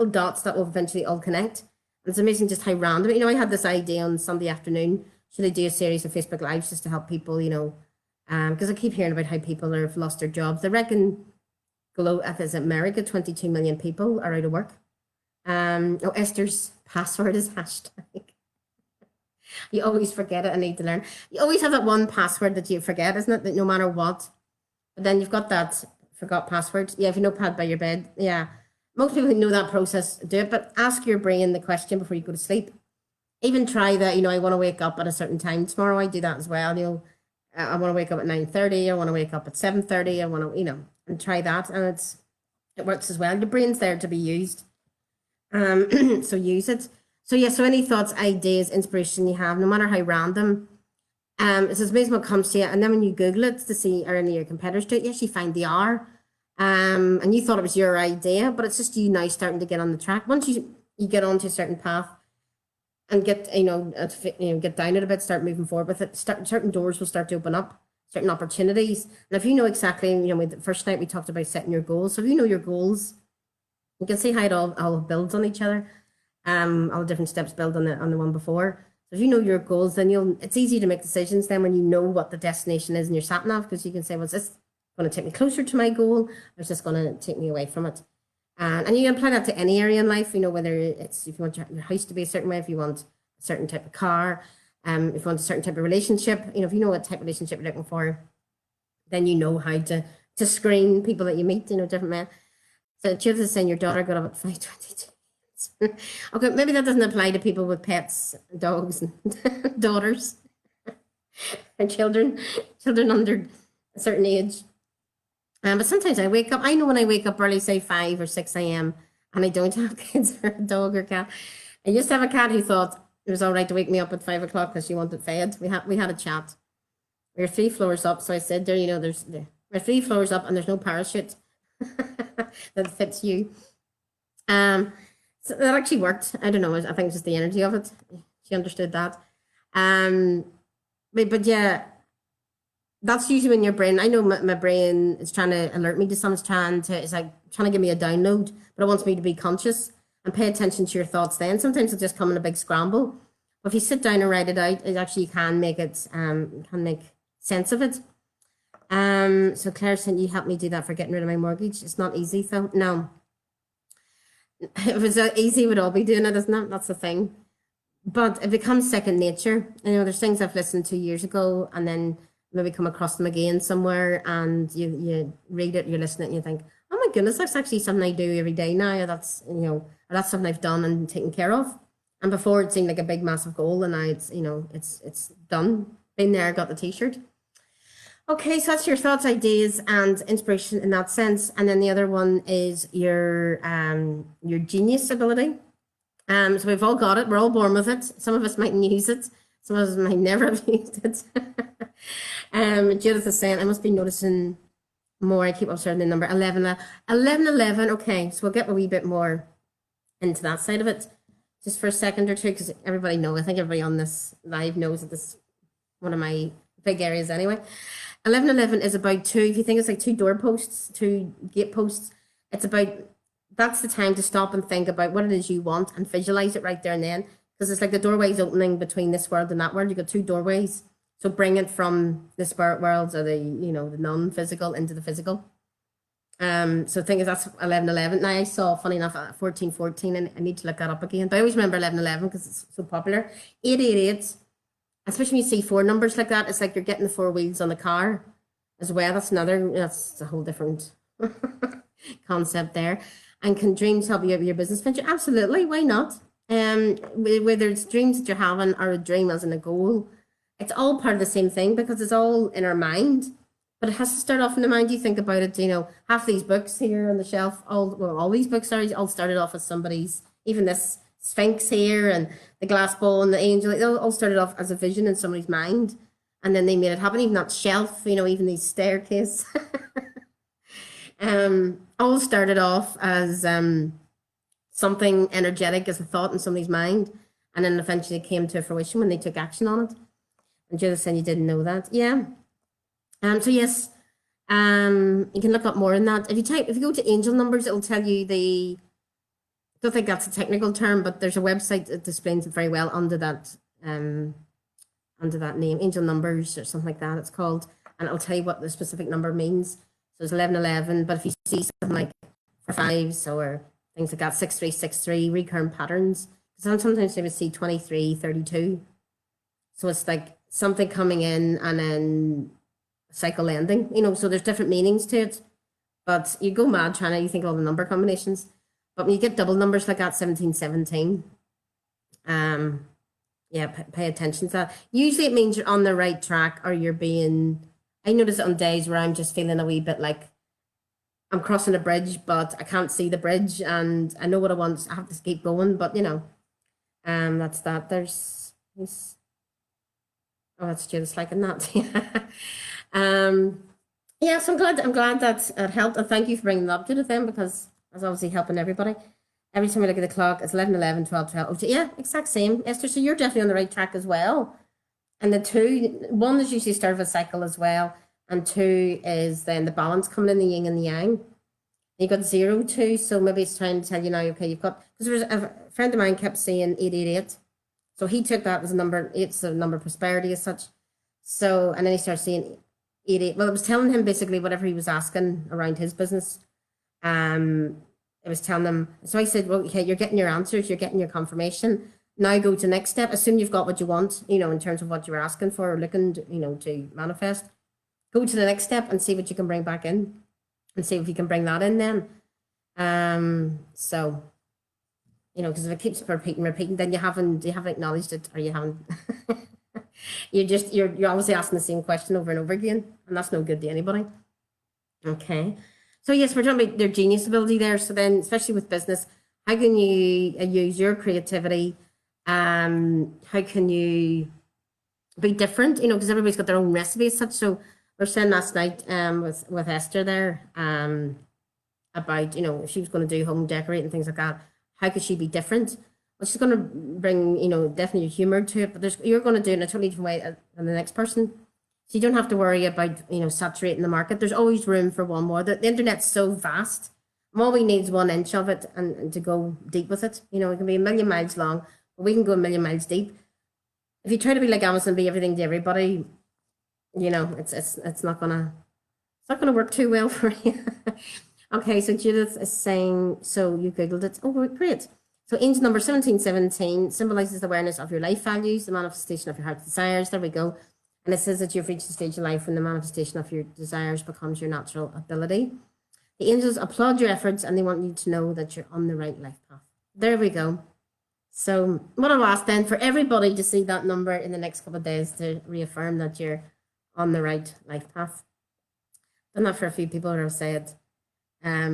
dots that will eventually all connect. And it's amazing just how random. I had this idea on Sunday afternoon. Should I do a series of Facebook Lives just to help people, because I keep hearing about how people have lost their jobs. They reckon as America, 22 million people are out of work. Esther's password is hashtag. You always forget it. I need to learn. You always have that one password that you forget, isn't it? That no matter what. But then you've got that forgot password. Yeah, if you notepad by your bed. Yeah. Most people who know that process do it, but ask your brain the question before you go to sleep. Even try that, I want to wake up at a certain time tomorrow. I do that as well. I want to wake up at 9:30. I want to wake up at 7:30. I want to, and try that. And it works as well. Your brain's there to be used. So use it. So yeah, so any thoughts, ideas, inspiration you have, no matter how random, It's amazing what comes to you. And then when you Google it to see are any of your competitors do it, you actually find they are. And you thought it was your idea, but it's just you now starting to get on the track. Once you get onto a certain path and get, get down it a bit, start moving forward with it, certain doors will start to open up, certain opportunities. And if you know exactly, the first night we talked about setting your goals. So if you know your goals, you can see how it all builds on each other. All the different steps build on the one before. So if you know your goals, then it's easy to make decisions then when you know what the destination is in your sat nav, because you can say, well, is this going to take me closer to my goal, or is this going to take me away from it? And you can apply that to any area in life, whether it's if you want your house to be a certain way, if you want a certain type of car, if you want a certain type of relationship, if you know what type of relationship you're looking for, then you know how to screen people that you meet, different men. So Judith is saying your daughter got up at 5:22. Okay, maybe that doesn't apply to people with pets, dogs, and daughters, and children under a certain age. But sometimes I wake up. I know when I wake up early, say 5 or 6 a.m., and I don't have kids or a dog or cat. I used to have a cat who thought it was all right to wake me up at 5 o'clock because she wanted fed. We had a chat. We were 3 floors up, so I said, we're 3 floors up, and there's no parachute that fits you. So that actually worked. I don't know. I think it's just the energy of it. She understood that. But yeah, that's usually when your brain, I know my brain is trying to alert me to something, it's like trying to give me a download, but it wants me to be conscious and pay attention to your thoughts then. Sometimes it'll just come in a big scramble. But if you sit down and write it out, it actually can make sense of it. So Claire said, you helped me do that for getting rid of my mortgage. It's not easy though. No. If it was easy, we'd all be doing it, isn't it? That's the thing. But it becomes second nature. There's things I've listened to years ago, and then maybe come across them again somewhere, and you read it, you listen to it, and you think, oh my goodness, that's actually something I do every day now. That's or that's something I've done and taken care of. And before it seemed like a big massive goal, and now it's it's done. Been there, got the t-shirt. Okay, so that's your thoughts, ideas, and inspiration in that sense. And then the other one is your genius ability. So we've all got it. We're all born with it. Some of us mightn't use it. Some of us might never have used it. Judith is saying, I must be noticing more. I keep observing the number 11. 11. Okay, so we'll get a wee bit more into that side of it just for a second or two, because I think everybody on this live knows that this is one of my big areas anyway. 11 is about two, if you think it's like 2 doorposts, 2 gate posts, that's the time to stop and think about what it is you want and visualize it right there and then, because it's like the doorways opening between this world and that world. You've got 2 doorways, so bring it from the spirit worlds, or the the non-physical into the physical. So thing is, that's 11. Now I saw, funny enough, 14, and I need to look that up again, but I always remember 11 because it's so popular. 888, especially when you see 4 numbers like that, it's like you're getting the 4 wheels on the car as well. That's a whole different concept there. And can dreams help you out with your business venture? Absolutely, why not? Whether it's dreams that you're having or a dream as in a goal, it's all part of the same thing, because it's all in our mind. But it has to start off in the mind. You think about it, half these books here on the shelf, all these books all started off as somebody's, even this Sphinx here and the glass bowl and the angel, it all started off as a vision in somebody's mind, and then they made it happen. Even that shelf, even these staircase, all started off as something energetic, as a thought in somebody's mind, and then eventually came to fruition when they took action on it. And Judith said you didn't know that. Yeah. So yes, you can look up more in that. If you go to angel numbers, it'll tell you I don't think that's a technical term, but there's a website that displays it very well under that name, angel numbers or something like that it's called, and it'll tell you what the specific number means. So it's 11, but if you see something like 4/5s or things like that, 6363, recurrent patterns, sometimes they would see 2332. So it's like something coming in and then cycle ending, so there's different meanings to it, but you go mad trying to, you think all the number combinations. But when you get double numbers like that, 1717, yeah, pay attention to that. Usually it means you're on the right track, or I notice it on days where I'm just feeling a wee bit like I'm crossing a bridge, but I can't see the bridge, and I know what I want. I have to keep going, but that's that. There's Oh, that's Judith liking that. Yeah. Um, yeah, so I'm glad that it helped. And thank you for bringing it up, Judith, then, because it's obviously helping everybody. Every time we look at the clock, it's 11, 11, 12, 12. Oh, yeah, exact same. Esther, so you're definitely on the right track as well. And the two, one is usually start of a cycle as well. And two is then the balance coming in the yin and the yang. You got 0, 2, so maybe it's trying to tell you now, okay, you've got, because there was a friend of mine kept saying 888. So he took that as a number, it's a number of prosperity as such. So, and then he started saying 88. Well, it was telling him basically whatever he was asking around his business. It was telling him, so I said, well, okay, you're getting your answers, you're getting your confirmation. Now go to the next step. Assume you've got what you want, in terms of what you were asking for or looking to, to manifest. Go to the next step and see what you can bring back in and see if you can bring that in then. So, because if it keeps repeating, then you haven't acknowledged it, or you haven't. you're obviously asking the same question over and over again, and that's no good to anybody. Okay. So yes, we're talking about their genius ability there. So then, especially with business, how can you use your creativity? How can you be different? Because everybody's got their own recipe as such. So we were saying last night with Esther there about if she was going to do home decorate and things like that, how could she be different? Well, she's going to bring definitely humor to it, but you're going to do it in a totally different way than the next person. So you don't have to worry about saturating the market. There's always room for one more. The internet's so vast. And all we need is 1 inch of it and to go deep with it. It can be a million miles long, but we can go a million miles deep. If you try to be like Amazon, be everything to everybody, it's not gonna work too well for you. Okay, so Judith is saying, so you Googled it. Oh, great. So angel number 1717 symbolizes the awareness of your life values, the manifestation of your heart's desires. There we go. And it says that you've reached a stage in life when the manifestation of your desires becomes your natural ability. The angels applaud your efforts and they want you to know that you're on the right life path. There we go. So what I'll ask then for everybody to see that number in the next couple of days to reaffirm that you're on the right life path. Done that for a few people who have said, I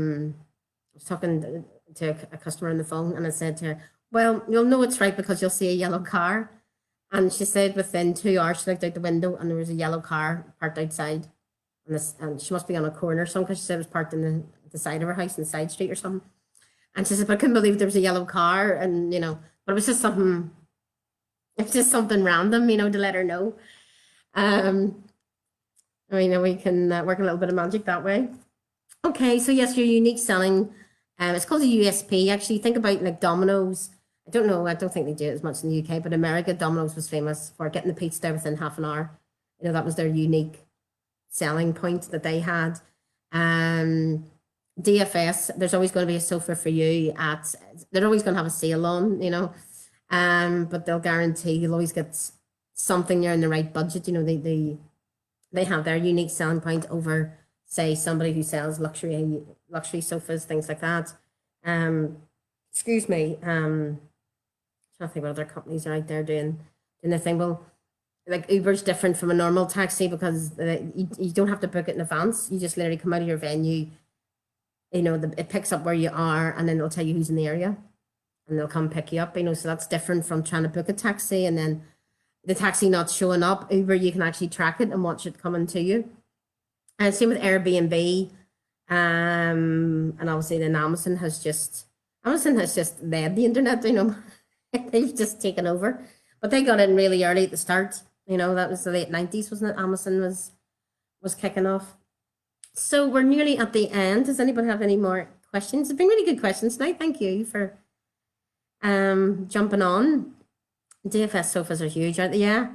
was talking to a customer on the phone and I said to her, well, you'll know it's right because you'll see a yellow car. And she said within 2 hours, she looked out the window and there was a yellow car parked outside. And she must be on a corner or something because she said it was parked in the side of her house in the side street or something. And she said, but I couldn't believe there was a yellow car. And, but it was just something random, to let her know. We can work a little bit of magic that way. Okay, so yes, your unique selling, it's called a USP. Actually, think about like Domino's. I don't think they do it as much in the UK, but America, Domino's was famous for getting the pizza there within half an hour. That was their unique selling point that they had. DFS, there's always going to be a sofa for you they're always going to have a sale on, but they'll guarantee you'll always get something you're in the right budget. They have their unique selling point over, say, somebody who sells luxury sofas, things like that. Excuse me. I think what other companies are out there doing the thing. Well, like Uber's different from a normal taxi because you don't have to book it in advance. You just literally come out of your venue. It picks up where you are, and then it'll tell you who's in the area, and they'll come pick you up. So that's different from trying to book a taxi and then the taxi not showing up. Uber, you can actually track it and watch it coming to you. And same with Airbnb, and obviously then Amazon has just led the internet. They've just taken over, but they got in really early at the start. That was the late 90s, wasn't it? Amazon was kicking off. So we're nearly at the end. Does anybody have any more questions? It's been really good questions tonight. Thank you for jumping on. DFS sofas are huge, aren't they? Yeah,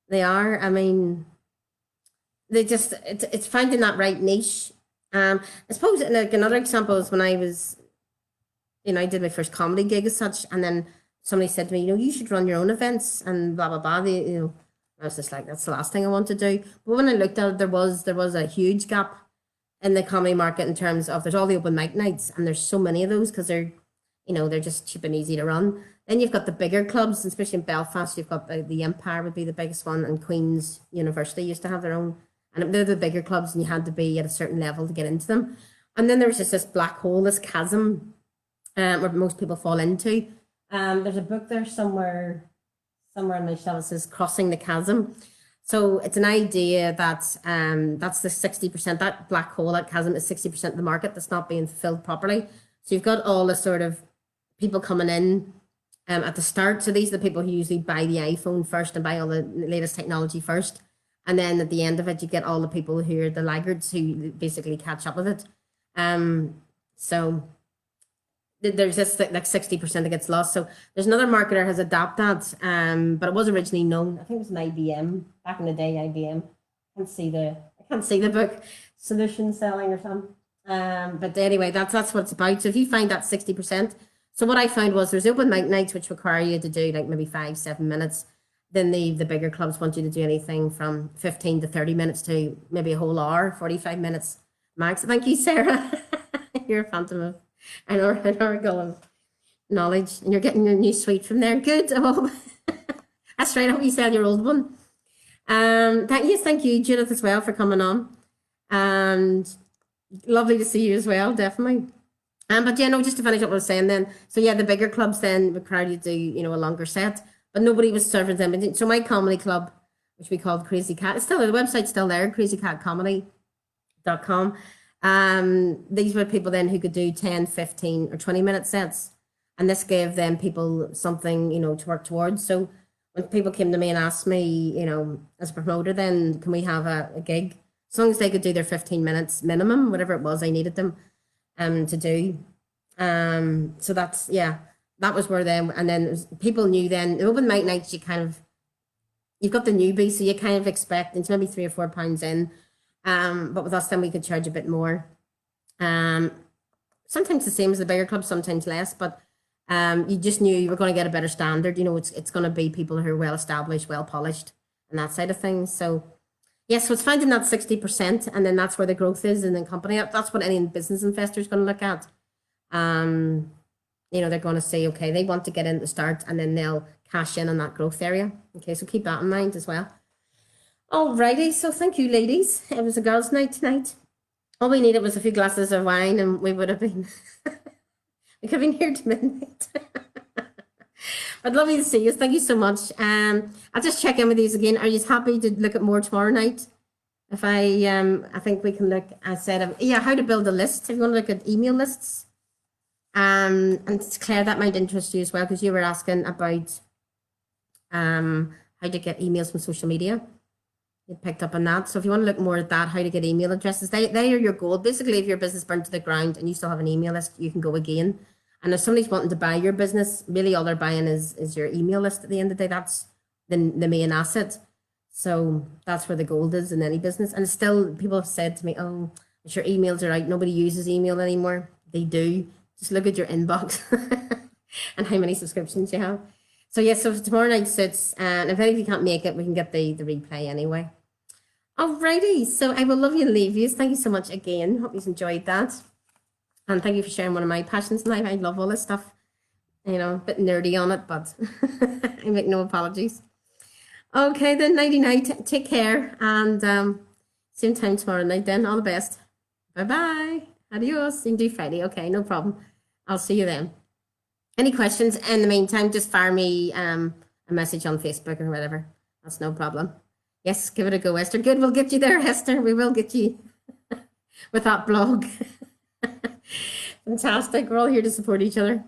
they are. I mean, it's finding that right niche. I suppose like another example is when I was, I did my first comedy gig as such, and then somebody said to me, you should run your own events and blah blah blah. I was just like, that's the last thing I want to do. But when I looked at it, there was a huge gap in the comedy market in terms of there's all the open mic nights, and there's so many of those because they're just cheap and easy to run. Then you've got the bigger clubs, especially in Belfast. You've got the Empire would be the biggest one, and Queen's University used to have their own, and they're the bigger clubs, and you had to be at a certain level to get into them. And then there was just this black hole, this chasm, where most people fall into. There's a book there somewhere. somewhere in my shell it says crossing the chasm. So it's an idea that that's the 60%, that black hole, that chasm is 60% of the market that's not being filled properly. So you've got all the sort of people coming in at the start. So these are the people who usually buy the iPhone first and buy all the latest technology first. And then at the end of it, you get all the people who are the laggards who basically catch up with it. So there's this like 60% that gets lost. So there's another marketer has adapted that, but it was originally known. I think it was an IBM back in the day. IBM. I can't see the book solution selling or something. But anyway, that's what it's about. So if you find that 60%, so what I found was there's open mic nights which require you to do like maybe 5-7 minutes. Then the bigger clubs want you to do anything from 15 to 30 minutes to maybe a whole hour, 45 minutes max. Thank you, Sarah. You're a phantom of an oracle of knowledge, and you're getting your new suite from there. Good. Oh, that's right. I hope you sell your old one. Thank you, Judith, as well for coming on. And lovely to see you as well, definitely. But yeah, no, just to finish up what I was saying then. So yeah, the bigger clubs then require you to do, a longer set, but nobody was serving them. So my comedy club, which we called Crazy Cat, it's still the website's still there, crazycatcomedy.com. These were people then who could do 10, 15 or 20 minute sets. And this gave them people something, to work towards. So when people came to me and asked me, as a promoter, then can we have a gig? As long as they could do their 15 minutes minimum, whatever it was I needed them to do. So that's, that was where then, and then people knew then, the open mic nights, you've got the newbie, so you kind of expect, it's maybe £3 or £4 in. But with us, then we could charge a bit more. Sometimes the same as the bigger clubs, sometimes less, but you just knew you were going to get a better standard. It's going to be people who are well established, well polished, and that side of things. So, yes, so it's finding that 60%, and then that's where the growth is in the company. That's what any business investor is going to look at. They're going to say, okay, they want to get in at the start, and then they'll cash in on that growth area. Okay, so keep that in mind as well. Alrighty, so thank you, ladies. It was a girls' night tonight. All we needed was a few glasses of wine, and we would have been, we could have been here to midnight. But lovely to see you. Thank you so much. I'll just check in with you again. Are you happy to look at more tomorrow night? If I think we can look. I said, how to build a list. If you want to look at email lists, and Claire, that might interest you as well because you were asking about how to get emails from social media. You picked up on that. So if you want to look more at that, how to get email addresses, they are your goal. Basically, if your business burned to the ground and you still have an email list, you can go again. And if somebody's wanting to buy your business, really all they're buying is your email list at the end of the day. That's the main asset. So that's where the gold is in any business. And still, people have said to me, oh, I'm sure emails are out. Nobody uses email anymore. They do. Just look at your inbox and how many subscriptions you have. So yes, so tomorrow night suits. And if any of you can't make it, we can get the replay anyway. Alrighty, so I will love you and leave you. Thank you so much again. Hope you enjoyed that. And thank you for sharing one of my passions in life. I love all this stuff. A bit nerdy on it, but I make no apologies. Okay, then nighty night. Take care. And same time tomorrow night then. All the best. Bye-bye. Adios. You can do Friday. Okay, no problem. I'll see you then. Any questions in the meantime, just fire me a message on Facebook or whatever. That's no problem. Yes, give it a go, Esther. Good, we'll get you there, Esther. We will get you with that blog. Fantastic. We're all here to support each other.